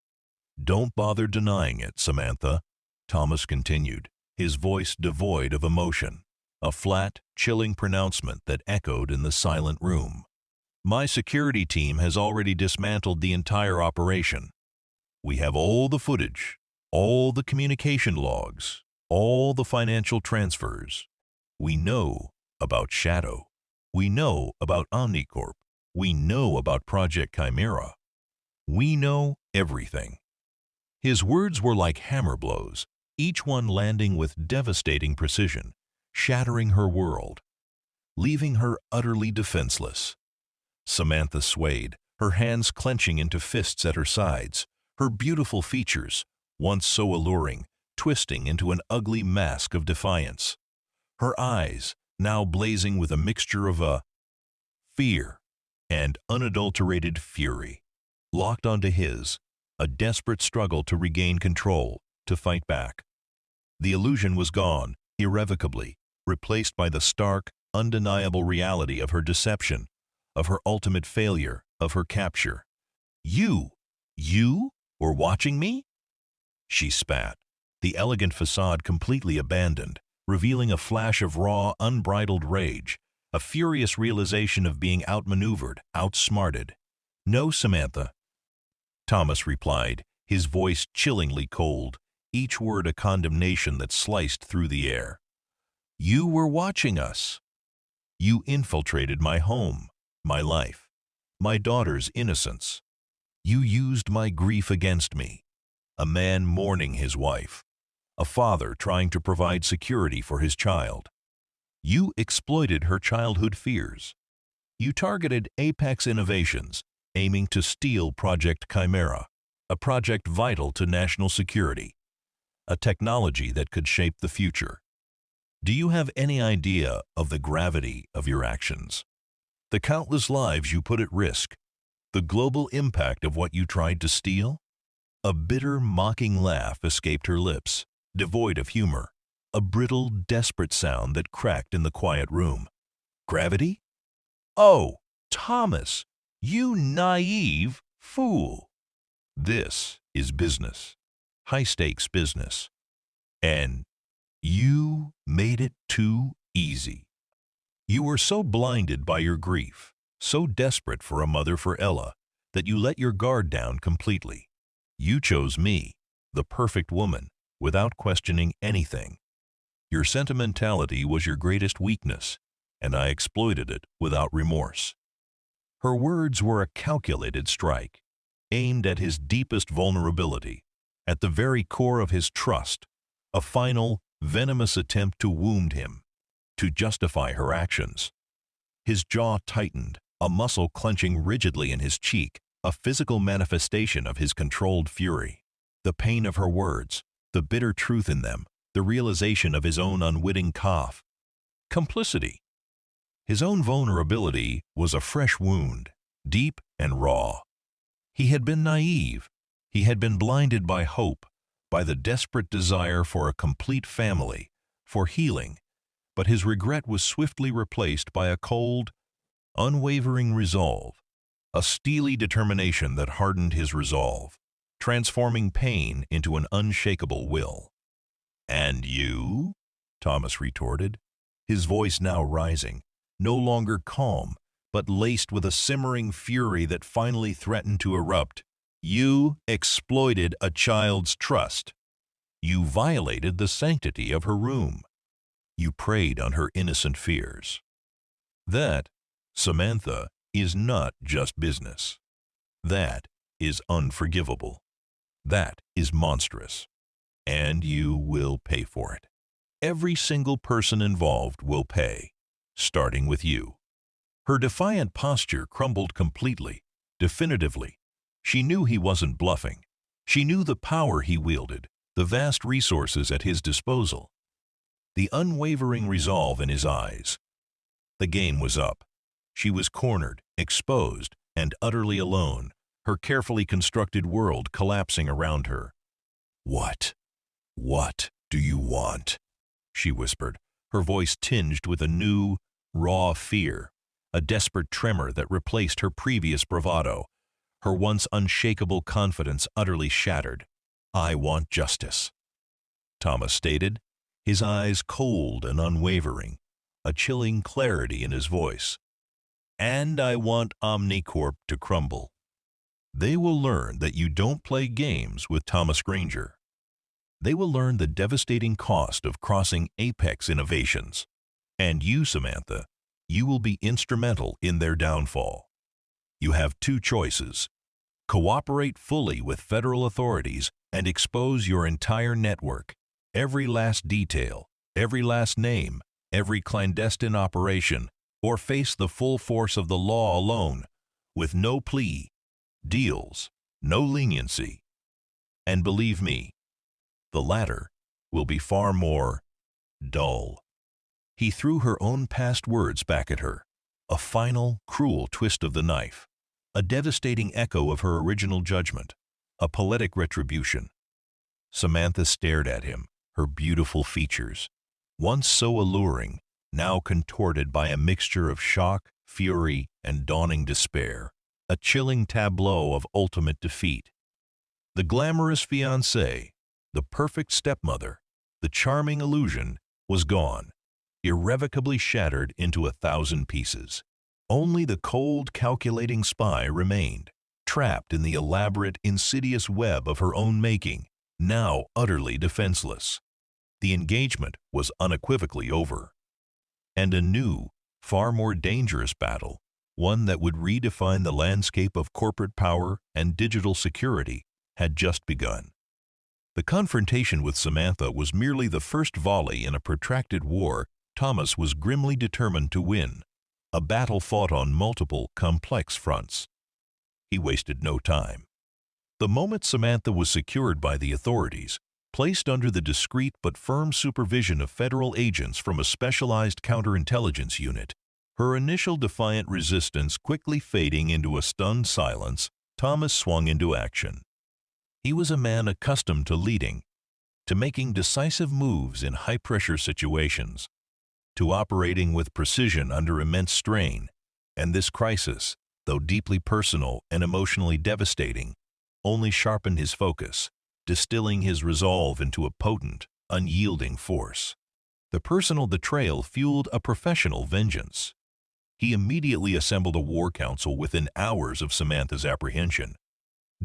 "Don't bother denying it, Samantha," Thomas continued, his voice devoid of emotion, a flat, chilling pronouncement that echoed in the silent room. "My security team has already dismantled the entire operation. We have all the footage, all the communication logs, all the financial transfers. We know about Shadow. We know about Omnicorp. We know about Project Chimera. We know everything." His words were like hammer blows, each one landing with devastating precision, shattering her world, leaving her utterly defenseless. Samantha swayed, her hands clenching into fists at her sides, her beautiful features, once so alluring, twisting into an ugly mask of defiance. Her eyes, now blazing with a mixture of fear and unadulterated fury, locked onto his, a desperate struggle to regain control, to fight back. The illusion was gone, irrevocably, replaced by the stark, undeniable reality of her deception, of her ultimate failure, of her capture. You were watching me?" She spat, the elegant facade completely abandoned, revealing a flash of raw, unbridled rage, a furious realization of being outmaneuvered, outsmarted. "No, Samantha," Thomas replied, his voice chillingly cold, each word a condemnation that sliced through the air. "You were watching us. You infiltrated my home, my life, my daughter's innocence. You used my grief against me, a man mourning his wife, a father trying to provide security for his child. You exploited her childhood fears. You targeted Apex Innovations, aiming to steal Project Chimera, a project vital to national security, a technology that could shape the future. Do you have any idea of the gravity of your actions? The countless lives you put at risk? The global impact of what you tried to steal?" A bitter, mocking laugh escaped her lips, devoid of humor, a brittle, desperate sound that cracked in the quiet room. "Gravity? Oh, Thomas, you naive fool! This is business, high-stakes business, and you made it too easy. You were so blinded by your grief, so desperate for a mother for Ella, that you let your guard down completely. You chose me, the perfect woman, without questioning anything. Your sentimentality was your greatest weakness, and I exploited it without remorse." Her words were a calculated strike, aimed at his deepest vulnerability, at the very core of his trust, a final, venomous attempt to wound him, to justify her actions. His jaw tightened, a muscle clenching rigidly in his cheek, a physical manifestation of his controlled fury. The pain of her words, the bitter truth in them, the realization of his own unwitting complicity. His own vulnerability was a fresh wound, deep and raw. He had been naive. He had been blinded by hope, by the desperate desire for a complete family, for healing, but his regret was swiftly replaced by a cold, unwavering resolve, a steely determination that hardened his resolve, transforming pain into an unshakable will. "And you?" Thomas retorted, his voice now rising, no longer calm, but laced with a simmering fury that finally threatened to erupt. You exploited a child's trust. You violated the sanctity of her room. You preyed on her innocent fears. That, Samantha, is not just business. That is unforgivable. That is monstrous. And you will pay for it. Every single person involved will pay, starting with you. Her defiant posture crumbled completely, definitively. She knew he wasn't bluffing. She knew the power he wielded, the vast resources at his disposal, the unwavering resolve in his eyes. The game was up. She was cornered, exposed, and utterly alone, her carefully constructed world collapsing around her. What do you want?" she whispered, her voice tinged with a new, raw fear, a desperate tremor that replaced her previous bravado, her once unshakable confidence utterly shattered. "I want justice," Thomas stated, his eyes cold and unwavering, a chilling clarity in his voice. "And I want Omnicorp to crumble. They will learn that you don't play games with Thomas Granger. They will learn the devastating cost of crossing apex innovations. And you, Samantha, you will be instrumental in their downfall. You have two choices: cooperate fully with federal authorities and expose your entire network, every last detail, every last name, every clandestine operation, or face the full force of the law alone, with no plea, deals, no leniency. And believe me, the latter will be far more dull." He threw her own past words back at her, a final, cruel twist of the knife, a devastating echo of her original judgment, a poetic retribution. Samantha stared at him, her beautiful features, once so alluring, now contorted by a mixture of shock, fury, and dawning despair, a chilling tableau of ultimate defeat. The glamorous fiancée, the perfect stepmother, the charming illusion, was gone, irrevocably shattered into 1,000 pieces. Only the cold, calculating spy remained, trapped in the elaborate, insidious web of her own making, now utterly defenseless. The engagement was unequivocally over. And a new, far more dangerous battle, one that would redefine the landscape of corporate power and digital security, had just begun. The confrontation with Samantha was merely the first volley in a protracted war Thomas was grimly determined to win, a battle fought on multiple, complex fronts. He wasted no time. The moment Samantha was secured by the authorities, placed under the discreet but firm supervision of federal agents from a specialized counterintelligence unit, her initial defiant resistance quickly fading into a stunned silence, Thomas swung into action. He was a man accustomed to leading, to making decisive moves in high-pressure situations, to operating with precision under immense strain, and this crisis, though deeply personal and emotionally devastating, only sharpened his focus, distilling his resolve into a potent, unyielding force. The personal betrayal fueled a professional vengeance. He immediately assembled a war council within hours of Samantha's apprehension.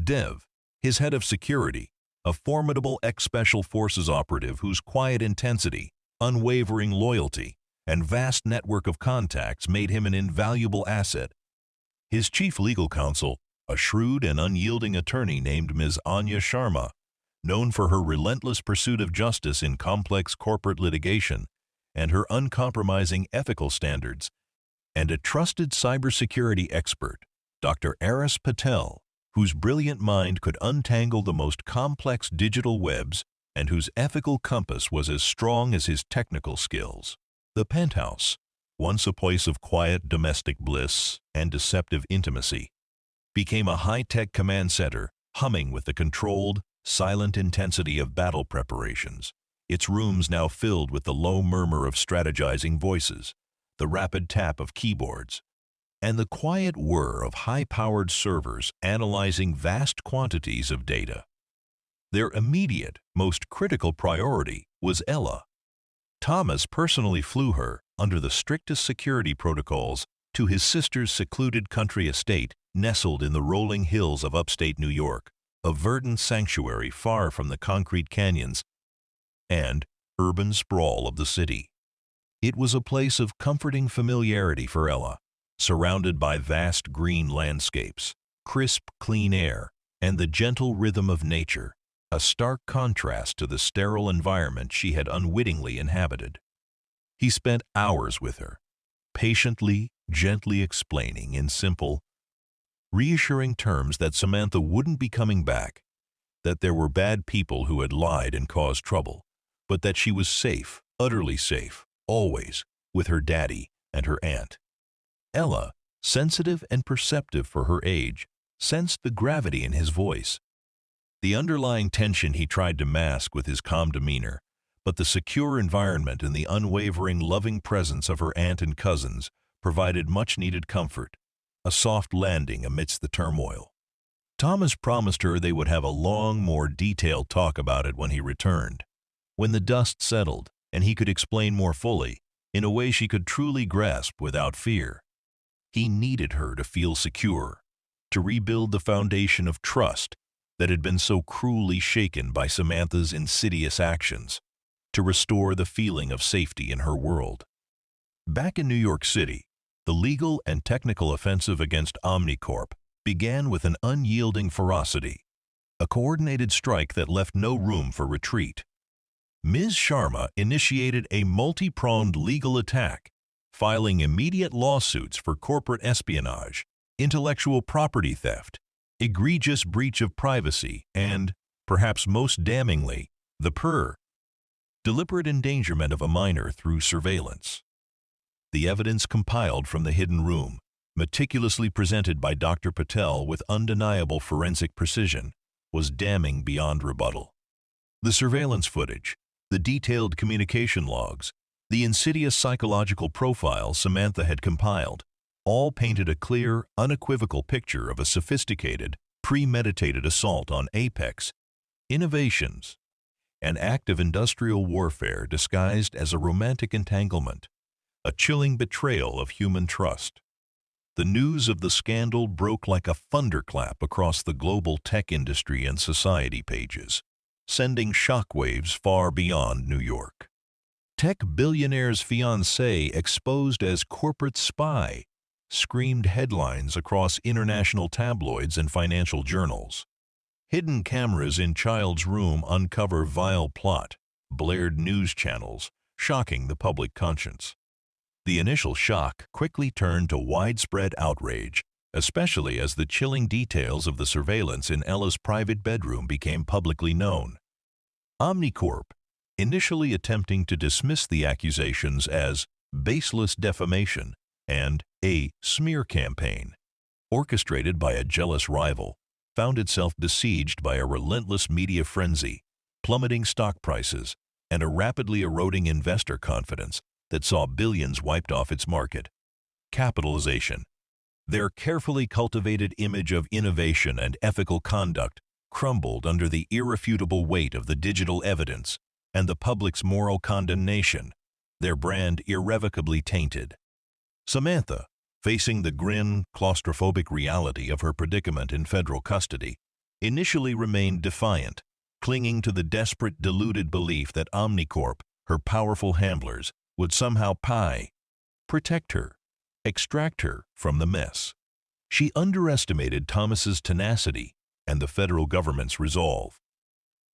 Dev, his head of security, a formidable ex-special forces operative whose quiet intensity, unwavering loyalty, and vast network of contacts made him an invaluable asset. His chief legal counsel, a shrewd and unyielding attorney named Ms. Anya Sharma, known for her relentless pursuit of justice in complex corporate litigation and her uncompromising ethical standards, and a trusted cybersecurity expert, Dr. Aris Patel, whose brilliant mind could untangle the most complex digital webs and whose ethical compass was as strong as his technical skills. The penthouse, once a place of quiet domestic bliss and deceptive intimacy, became a high-tech command center humming with the controlled, silent intensity of battle preparations, its rooms now filled with the low murmur of strategizing voices, the rapid tap of keyboards, and the quiet whir of high-powered servers analyzing vast quantities of data. Their immediate, most critical priority was Ella. Thomas personally flew her, under the strictest security protocols, to his sister's secluded country estate nestled in the rolling hills of upstate New York, a verdant sanctuary far from the concrete canyons and urban sprawl of the city. It was a place of comforting familiarity for Ella, surrounded by vast green landscapes, crisp, clean air, and the gentle rhythm of nature, a stark contrast to the sterile environment she had unwittingly inhabited. He spent hours with her, patiently, gently explaining in simple, reassuring terms that Samantha wouldn't be coming back, that there were bad people who had lied and caused trouble, but that she was safe, utterly safe, always, with her daddy and her aunt. Ella, sensitive and perceptive for her age, sensed the gravity in his voice. The underlying tension he tried to mask with his calm demeanor, but the secure environment and the unwavering, loving presence of her aunt and cousins provided much-needed comfort, a soft landing amidst the turmoil. Thomas promised her they would have a long, more detailed talk about it when he returned, when the dust settled and he could explain more fully, in a way she could truly grasp without fear. He needed her to feel secure, to rebuild the foundation of trust that had been so cruelly shaken by Samantha's insidious actions, to restore the feeling of safety in her world. Back in New York City, the legal and technical offensive against Omnicorp began with an unyielding ferocity, a coordinated strike that left no room for retreat. Ms. Sharma initiated a multi-pronged legal attack, filing immediate lawsuits for corporate espionage, intellectual property theft, egregious breach of privacy, and, perhaps most damningly, deliberate endangerment of a minor through surveillance. The evidence compiled from the hidden room, meticulously presented by Dr. Patel with undeniable forensic precision, was damning beyond rebuttal. The surveillance footage, the detailed communication logs, the insidious psychological profile Samantha had compiled, all painted a clear, unequivocal picture of a sophisticated, premeditated assault on Apex innovations, an act of industrial warfare disguised as a romantic entanglement, a chilling betrayal of human trust. The news of the scandal broke like a thunderclap across the global tech industry and society pages, sending shockwaves far beyond New York. Tech billionaire's fiancée exposed as corporate spy screamed headlines across international tabloids and financial journals. Hidden cameras in child's room uncover vile plot, blared news channels, shocking the public conscience. The initial shock quickly turned to widespread outrage, especially as the chilling details of the surveillance in Ella's private bedroom became publicly known. Omnicorp, initially attempting to dismiss the accusations as baseless defamation and a smear campaign, orchestrated by a jealous rival, found itself besieged by a relentless media frenzy, plummeting stock prices, and a rapidly eroding investor confidence that saw billions wiped off its market capitalization. Their carefully cultivated image of innovation and ethical conduct crumbled under the irrefutable weight of the digital evidence and the public's moral condemnation, their brand irrevocably tainted. Samantha, facing the grim, claustrophobic reality of her predicament in federal custody, initially remained defiant, clinging to the desperate, deluded belief that Omnicorp, her powerful handlers, would somehow protect her, extract her from the mess. She underestimated Thomas's tenacity and the federal government's resolve.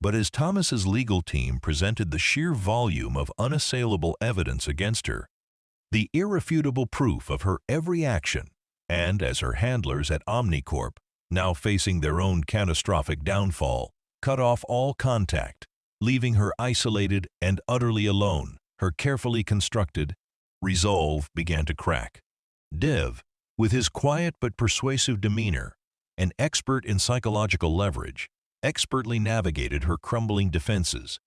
But as Thomas's legal team presented the sheer volume of unassailable evidence against her, the irrefutable proof of her every action, and as her handlers at Omnicorp, now facing their own catastrophic downfall, cut off all contact, leaving her isolated and utterly alone, her carefully constructed resolve began to crack. Dev, with his quiet but persuasive demeanor, an expert in psychological leverage, expertly navigated her crumbling defenses,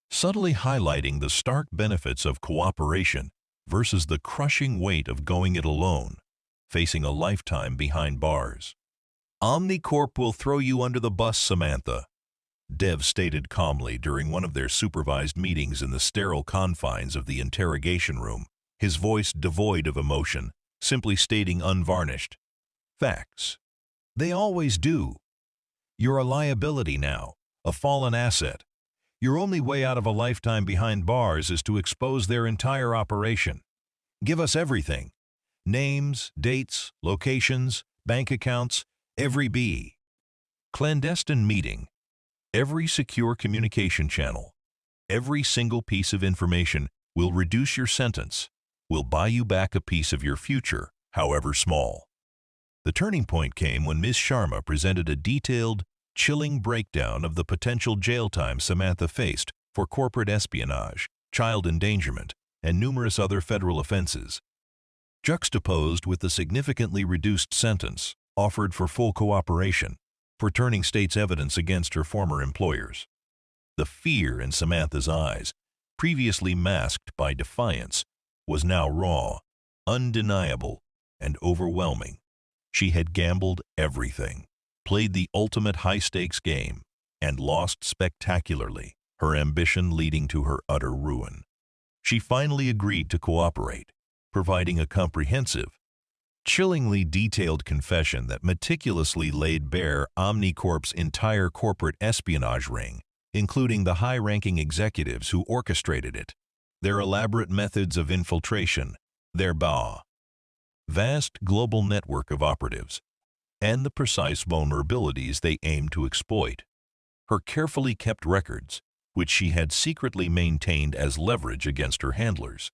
subtly highlighting the stark benefits of cooperation versus the crushing weight of going it alone, facing a lifetime behind bars. Omnicorp will throw you under the bus, Samantha, Dev stated calmly during one of their supervised meetings in the sterile confines of the interrogation room, his voice devoid of emotion, simply stating unvarnished facts. They always do. You're a liability now, a fallen asset. Your only way out of a lifetime behind bars is to expose their entire operation. Give us everything. Names, dates, locations, bank accounts, every B. Clandestine meeting. Every secure communication channel. Every single piece of information will reduce your sentence, will buy you back a piece of your future, however small. The turning point came when Ms. Sharma presented a detailed, chilling breakdown of the potential jail time Samantha faced for corporate espionage, child endangerment, and numerous other federal offenses, juxtaposed with the significantly reduced sentence offered for full cooperation for turning state's evidence against her former employers. The fear in Samantha's eyes, previously masked by defiance, was now raw, undeniable, and overwhelming. She had gambled everything, played the ultimate high-stakes game, and lost spectacularly, her ambition leading to her utter ruin. She finally agreed to cooperate, providing a comprehensive, chillingly detailed confession that meticulously laid bare Omnicorp's entire corporate espionage ring, including the high-ranking executives who orchestrated it, their elaborate methods of infiltration, their vast global network of operatives, and the precise vulnerabilities they aimed to exploit. Her carefully kept records, which she had secretly maintained as leverage against her handlers,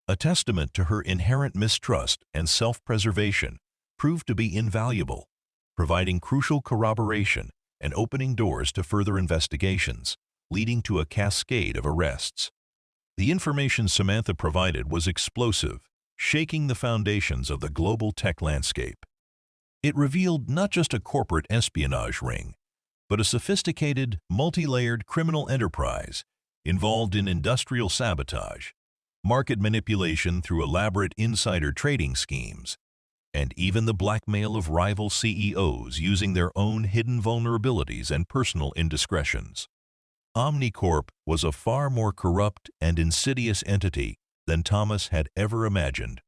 a testament to her inherent mistrust and self-preservation, proved to be invaluable, providing crucial corroboration and opening doors to further investigations, leading to a cascade of arrests. The information Samantha provided was explosive, shaking the foundations of the global tech landscape. It revealed not just a corporate espionage ring, but a sophisticated, multi-layered criminal enterprise involved in industrial sabotage, market manipulation through elaborate insider trading schemes, and even the blackmail of rival CEOs using their own hidden vulnerabilities and personal indiscretions. Omnicorp was a far more corrupt and insidious entity than Thomas had ever imagined.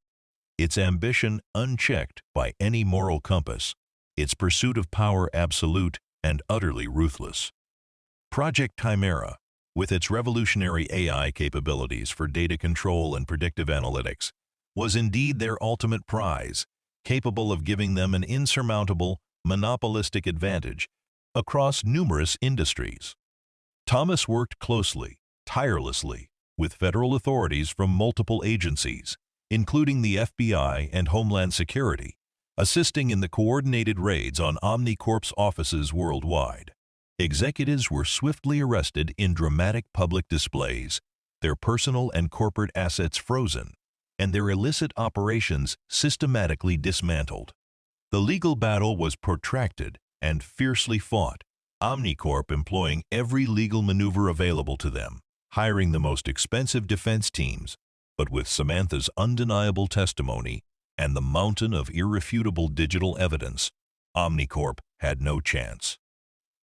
Its ambition unchecked by any moral compass, its pursuit of power absolute and utterly ruthless. Project Chimera, with its revolutionary AI capabilities for data control and predictive analytics, was indeed their ultimate prize, capable of giving them an insurmountable, monopolistic advantage across numerous industries. Thomas worked closely, tirelessly, with federal authorities from multiple agencies, including the FBI and Homeland Security, assisting in the coordinated raids on Omnicorp's offices worldwide. Executives were swiftly arrested in dramatic public displays, their personal and corporate assets frozen, and their illicit operations systematically dismantled. The legal battle was protracted and fiercely fought, Omnicorp employing every legal maneuver available to them, hiring the most expensive defense teams, but with Samantha's undeniable testimony and the mountain of irrefutable digital evidence, Omnicorp had no chance.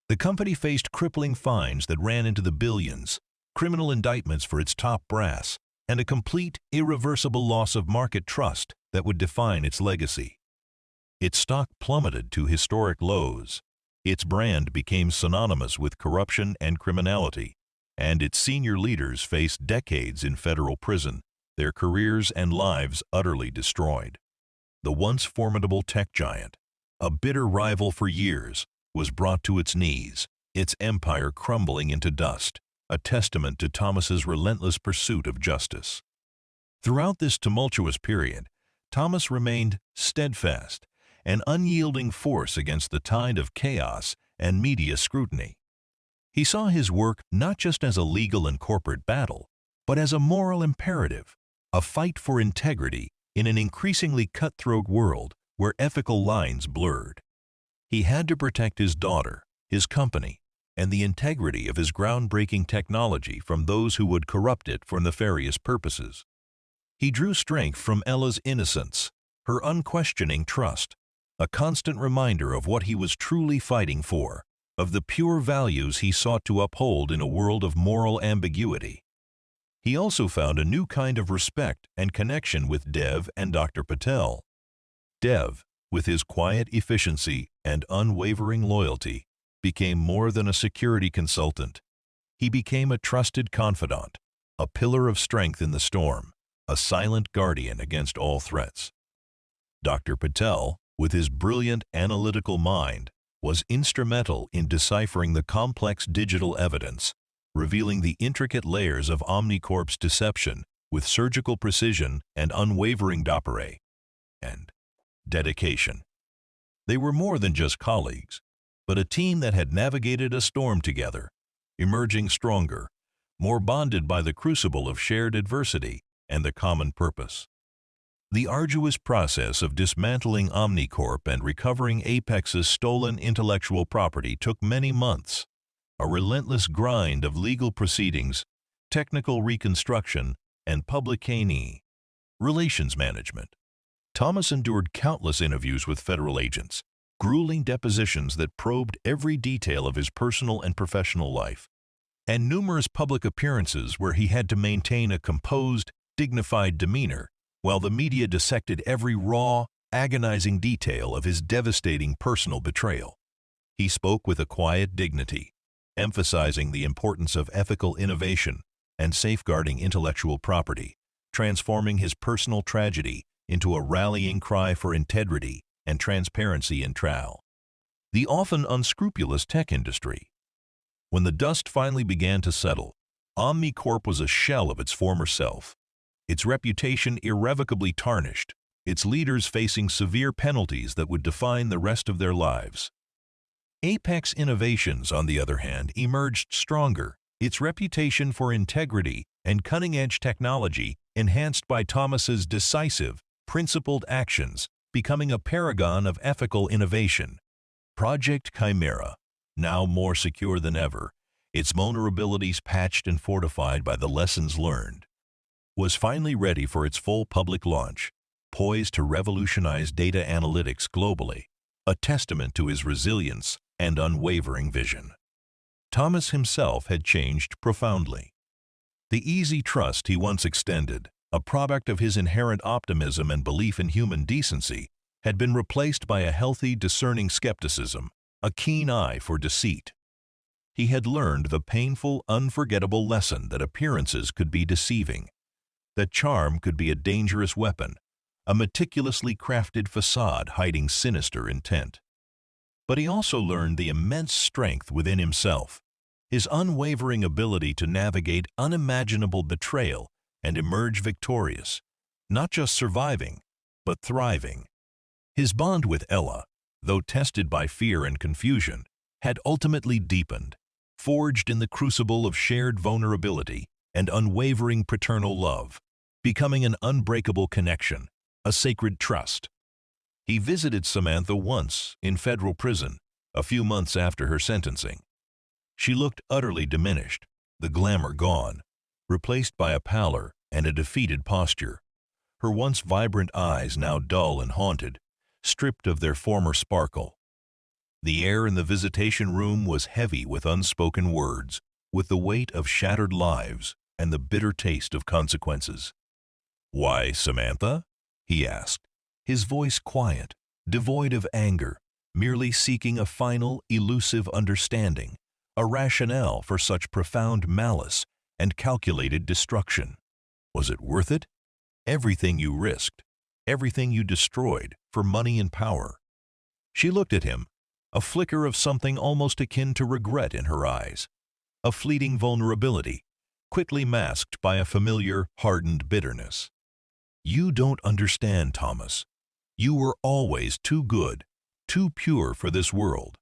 The company faced crippling fines that ran into the billions, criminal indictments for its top brass, and a complete, irreversible loss of market trust that would define its legacy. Its stock plummeted to historic lows. Its brand became synonymous with corruption and criminality, and its senior leaders faced decades in federal prison, their careers and lives utterly destroyed. The once formidable tech giant, a bitter rival for years, was brought to its knees, its empire crumbling into dust, a testament to Thomas's relentless pursuit of justice. Throughout this tumultuous period, Thomas remained steadfast, an unyielding force against the tide of chaos and media scrutiny. He saw his work not just as a legal and corporate battle, but as a moral imperative, a fight for integrity in an increasingly cutthroat world where ethical lines blurred. He had to protect his daughter, his company, and the integrity of his groundbreaking technology from those who would corrupt it for nefarious purposes. He drew strength from Ella's innocence, her unquestioning trust, a constant reminder of what he was truly fighting for, of the pure values he sought to uphold in a world of moral ambiguity. He also found a new kind of respect and connection with Dev and Dr. Patel. Dev, with his quiet efficiency and unwavering loyalty, became more than a security consultant. He became a trusted confidant, a pillar of strength in the storm, a silent guardian against all threats. Dr. Patel, with his brilliant analytical mind, was instrumental in deciphering the complex digital evidence, revealing the intricate layers of Omnicorp's deception with surgical precision and unwavering doppere and dedication. They were more than just colleagues, but a team that had navigated a storm together, emerging stronger, more bonded by the crucible of shared adversity and the common purpose. The arduous process of dismantling Omnicorp and recovering Apex's stolen intellectual property took many months, a relentless grind of legal proceedings, technical reconstruction, and public relations management. Thomas endured countless interviews with federal agents, grueling depositions that probed every detail of his personal and professional life, and numerous public appearances where he had to maintain a composed, dignified demeanor while the media dissected every raw, agonizing detail of his devastating personal betrayal. He spoke with a quiet dignity, emphasizing the importance of ethical innovation and safeguarding intellectual property, transforming his personal tragedy into a rallying cry for integrity and transparency in trial. The often unscrupulous tech industry. When the dust finally began to settle, Omnicorp was a shell of its former self, its reputation irrevocably tarnished, its leaders facing severe penalties that would define the rest of their lives. Apex Innovations, on the other hand, emerged stronger, its reputation for integrity and cutting-edge technology enhanced by Thomas's decisive, principled actions, becoming a paragon of ethical innovation. Project Chimera, now more secure than ever, its vulnerabilities patched and fortified by the lessons learned, was finally ready for its full public launch, poised to revolutionize data analytics globally, a testament to his resilience and unwavering vision. Thomas himself had changed profoundly. The easy trust he once extended, a product of his inherent optimism and belief in human decency, had been replaced by a healthy, discerning skepticism, a keen eye for deceit. He had learned the painful, unforgettable lesson that appearances could be deceiving, that charm could be a dangerous weapon, a meticulously crafted facade hiding sinister intent. But he also learned the immense strength within himself, his unwavering ability to navigate unimaginable betrayal and emerge victorious, not just surviving, but thriving. His bond with Ella, though tested by fear and confusion, had ultimately deepened, forged in the crucible of shared vulnerability and unwavering paternal love, becoming an unbreakable connection, a sacred trust. He visited Samantha once in federal prison, a few months after her sentencing. She looked utterly diminished, the glamour gone, replaced by a pallor and a defeated posture, her once vibrant eyes now dull and haunted, stripped of their former sparkle. The air in the visitation room was heavy with unspoken words, with the weight of shattered lives and the bitter taste of consequences. "Why, Samantha?" he asked, his voice quiet, devoid of anger, merely seeking a final, elusive understanding, a rationale for such profound malice and calculated destruction. Was it worth it? Everything you risked, everything you destroyed for money and power. She looked at him, a flicker of something almost akin to regret in her eyes, a fleeting vulnerability, quickly masked by a familiar, hardened bitterness. "You don't understand, Thomas. You were always too good, too pure for this world.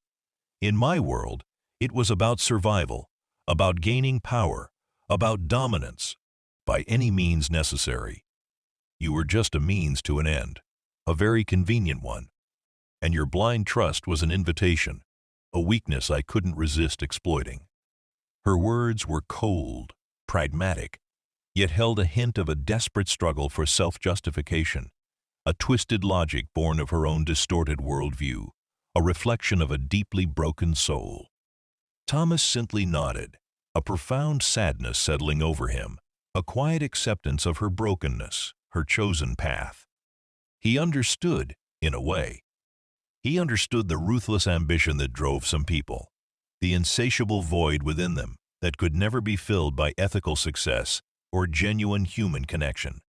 In my world, it was about survival, about gaining power, about dominance, by any means necessary. You were just a means to an end, a very convenient one. And your blind trust was an invitation, a weakness I couldn't resist exploiting." Her words were cold, pragmatic, yet held a hint of a desperate struggle for self-justification, a twisted logic born of her own distorted worldview, a reflection of a deeply broken soul. Thomas simply nodded, a profound sadness settling over him, a quiet acceptance of her brokenness, her chosen path. He understood, in a way, He understood the ruthless ambition that drove some people, the insatiable void within them that could never be filled by ethical success or genuine human connection.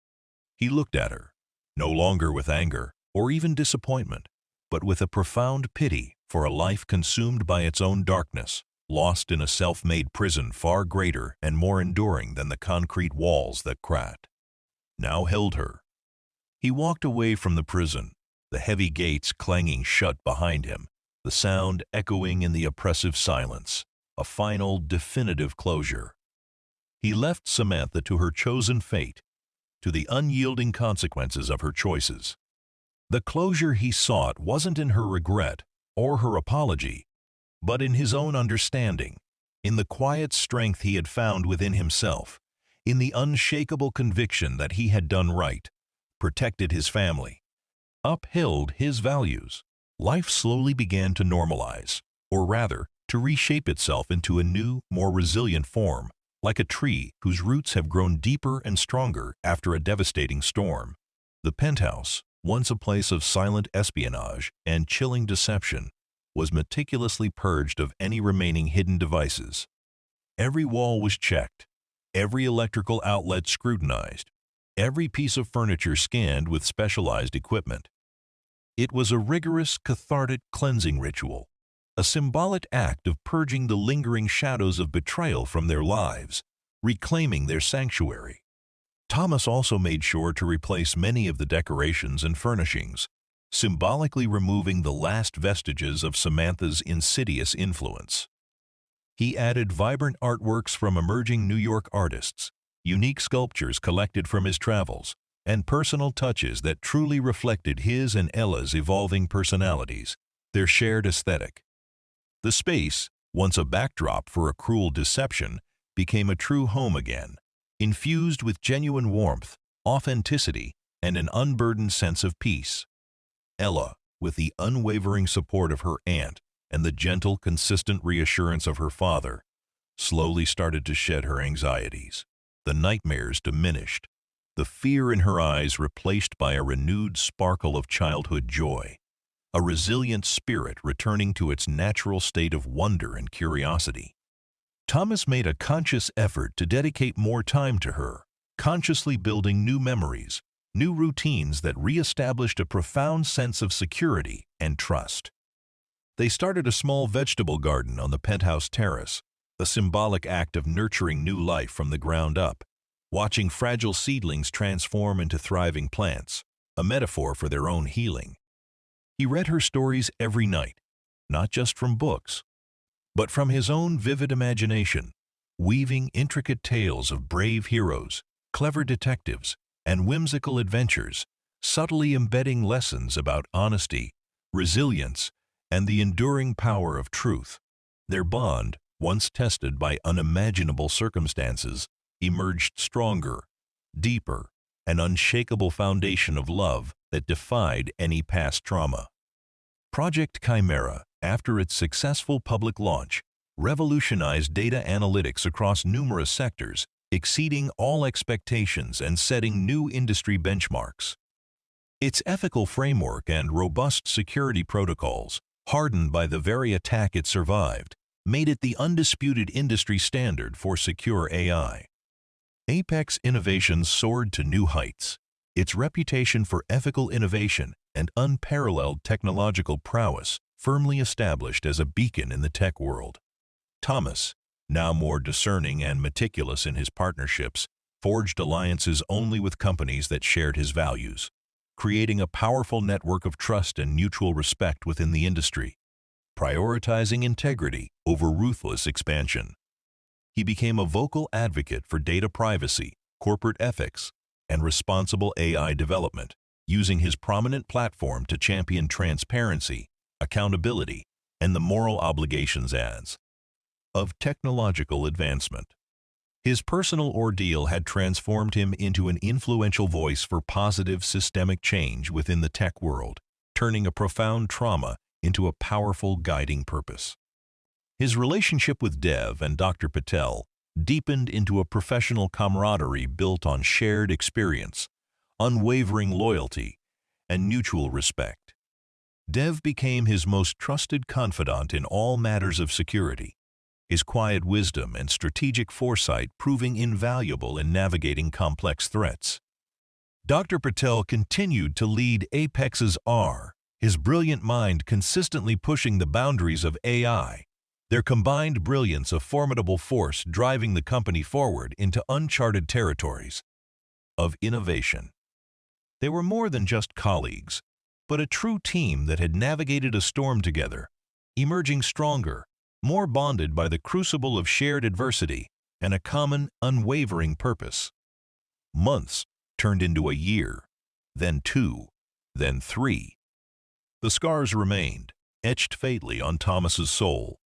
He looked at her, no longer with anger or even disappointment, but with a profound pity for a life consumed by its own darkness, lost in a self-made prison far greater and more enduring than the concrete walls that Krat now held her. He walked away from the prison, the heavy gates clanging shut behind him, the sound echoing in the oppressive silence, a final, definitive closure. He left Samantha to her chosen fate, to the unyielding consequences of her choices. The closure he sought wasn't in her regret or her apology, but in his own understanding, in the quiet strength he had found within himself, in the unshakable conviction that he had done right, protected his family, upheld his values. Life slowly began to normalize, or rather, to reshape itself into a new, more resilient form, like a tree whose roots have grown deeper and stronger after a devastating storm. The penthouse, once a place of silent espionage and chilling deception, was meticulously purged of any remaining hidden devices. Every wall was checked, every electrical outlet scrutinized, every piece of furniture scanned with specialized equipment. It was a rigorous, cathartic cleansing ritual, a symbolic act of purging the lingering shadows of betrayal from their lives, reclaiming their sanctuary. Thomas also made sure to replace many of the decorations and furnishings, symbolically removing the last vestiges of Samantha's insidious influence. He added vibrant artworks from emerging New York artists, unique sculptures collected from his travels, and personal touches that truly reflected his and Ella's evolving personalities, their shared aesthetic. The space, once a backdrop for a cruel deception, became a true home again, infused with genuine warmth, authenticity, and an unburdened sense of peace. Ella, with the unwavering support of her aunt and the gentle, consistent reassurance of her father, slowly started to shed her anxieties. The nightmares diminished, the fear in her eyes replaced by a renewed sparkle of childhood joy, a resilient spirit returning to its natural state of wonder and curiosity. Thomas made a conscious effort to dedicate more time to her, consciously building new memories, new routines that re-established a profound sense of security and trust. They started a small vegetable garden on the penthouse terrace, a symbolic act of nurturing new life from the ground up, watching fragile seedlings transform into thriving plants, a metaphor for their own healing. He read her stories every night, not just from books, but from his own vivid imagination, weaving intricate tales of brave heroes, clever detectives, and whimsical adventures, subtly embedding lessons about honesty, resilience, and the enduring power of truth. Their bond, once tested by unimaginable circumstances, emerged stronger, deeper, an unshakable foundation of love that defied any past trauma. Project Chimera, after its successful public launch, revolutionized data analytics across numerous sectors, exceeding all expectations and setting new industry benchmarks. Its ethical framework and robust security protocols, hardened by the very attack it survived, made it the undisputed industry standard for secure AI. Apex Innovations soared to new heights, its reputation for ethical innovation and unparalleled technological prowess firmly established as a beacon in the tech world. Thomas, now more discerning and meticulous in his partnerships, forged alliances only with companies that shared his values, creating a powerful network of trust and mutual respect within the industry, prioritizing integrity over ruthless expansion. He became a vocal advocate for data privacy, corporate ethics, and responsible AI development, using his prominent platform to champion transparency, accountability, and the moral obligations of technological advancement. His personal ordeal had transformed him into an influential voice for positive systemic change within the tech world, turning a profound trauma into a powerful guiding purpose. His relationship with Dev and Dr. Patel deepened into a professional camaraderie built on shared experience, unwavering loyalty, and mutual respect. Dev became his most trusted confidant in all matters of security, his quiet wisdom and strategic foresight proving invaluable in navigating complex threats. Dr. Patel continued to lead Apex's R, his brilliant mind consistently pushing the boundaries of AI, their combined brilliance a formidable force driving the company forward into uncharted territories of innovation. They were more than just colleagues, but a true team that had navigated a storm together, emerging stronger, more bonded by the crucible of shared adversity and a common, unwavering purpose. Months turned into a year, then 2, then 3. The scars remained, etched faintly on Thomas's soul,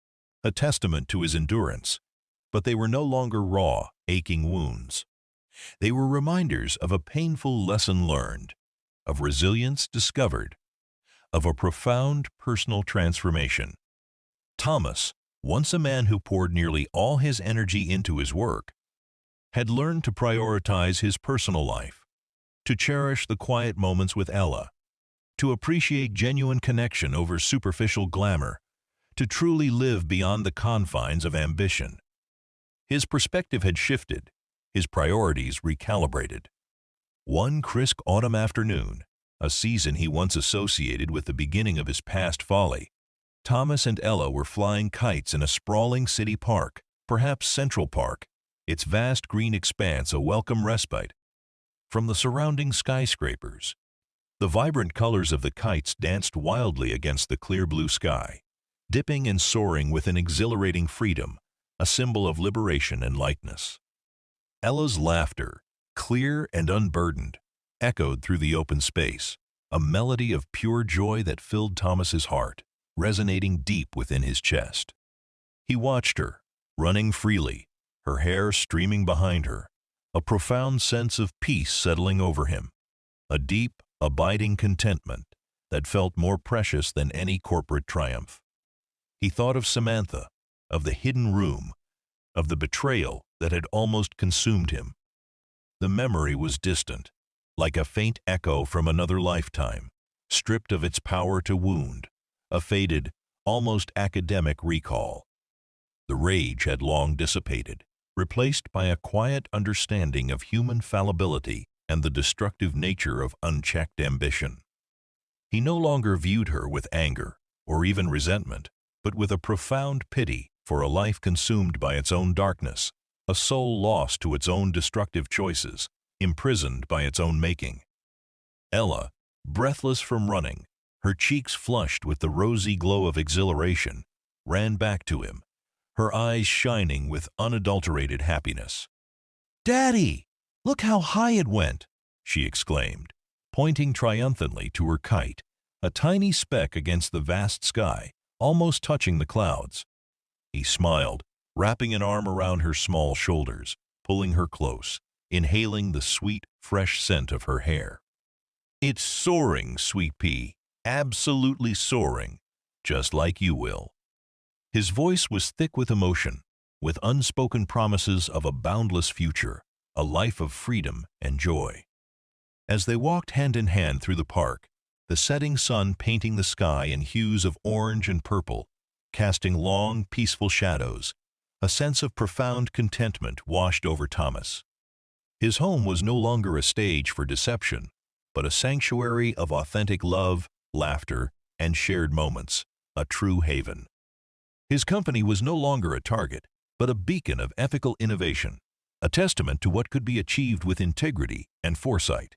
a testament to his endurance, but they were no longer raw, aching wounds. They were reminders of a painful lesson learned, of resilience discovered, of a profound personal transformation. Thomas, once a man who poured nearly all his energy into his work, had learned to prioritize his personal life, to cherish the quiet moments with Ella, to appreciate genuine connection over superficial glamour, to truly live beyond the confines of ambition. His perspective had shifted, his priorities recalibrated. One crisp autumn afternoon, a season he once associated with the beginning of his past folly, Thomas and Ella were flying kites in a sprawling city park, perhaps Central Park, its vast green expanse a welcome respite from the surrounding skyscrapers. The vibrant colors of the kites danced wildly against the clear blue sky, dipping and soaring with an exhilarating freedom, a symbol of liberation and lightness. Ella's laughter, clear and unburdened, echoed through the open space, a melody of pure joy that filled Thomas's heart, resonating deep within his chest. He watched her, running freely, her hair streaming behind her, a profound sense of peace settling over him, a deep, abiding contentment that felt more precious than any corporate triumph. He thought of Samantha, of the hidden room, of the betrayal that had almost consumed him. The memory was distant, like a faint echo from another lifetime, stripped of its power to wound, a faded, almost academic recall. The rage had long dissipated, replaced by a quiet understanding of human fallibility and the destructive nature of unchecked ambition. He no longer viewed her with anger or even resentment, but with a profound pity for a life consumed by its own darkness, a soul lost to its own destructive choices, imprisoned by its own making. Ella, breathless from running, her cheeks flushed with the rosy glow of exhilaration, ran back to him, her eyes shining with unadulterated happiness. "Daddy, look how high it went!" she exclaimed, pointing triumphantly to her kite, a tiny speck against the vast sky, almost touching the clouds. He smiled, wrapping an arm around her small shoulders, pulling her close, inhaling the sweet, fresh scent of her hair. "It's soaring, sweet pea, absolutely soaring, just like you will." His voice was thick with emotion, with unspoken promises of a boundless future, a life of freedom and joy. As they walked hand in hand through the park, the setting sun painting the sky in hues of orange and purple, casting long, peaceful shadows, a sense of profound contentment washed over Thomas. His home was no longer a stage for deception, but a sanctuary of authentic love, laughter, and shared moments, a true haven. His company was no longer a target, but a beacon of ethical innovation, a testament to what could be achieved with integrity and foresight.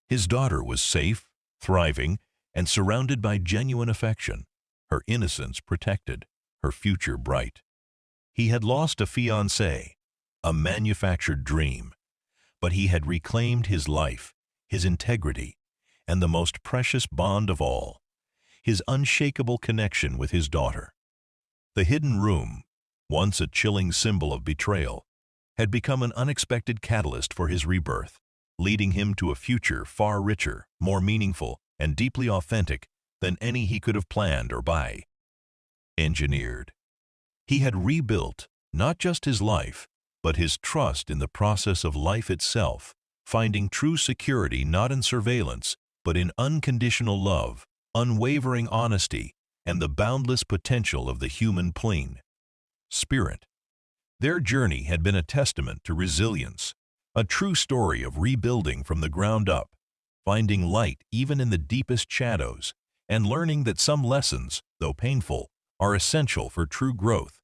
His daughter was safe, thriving, and surrounded by genuine affection, her innocence protected, her future bright. He had lost a fiancée, a manufactured dream, but he had reclaimed his life, his integrity, and the most precious bond of all, his unshakable connection with his daughter. The hidden room, once a chilling symbol of betrayal, had become an unexpected catalyst for his rebirth, leading him to a future far richer, more meaningful, and deeply authentic than any he could have planned or engineered. He had rebuilt not just his life, but his trust in the process of life itself, finding true security not in surveillance, but in unconditional love, unwavering honesty, and the boundless potential of the human spirit. Their journey had been a testament to resilience, a true story of rebuilding from the ground up, finding light even in the deepest shadows, and learning that some lessons, though painful, are essential for true growth.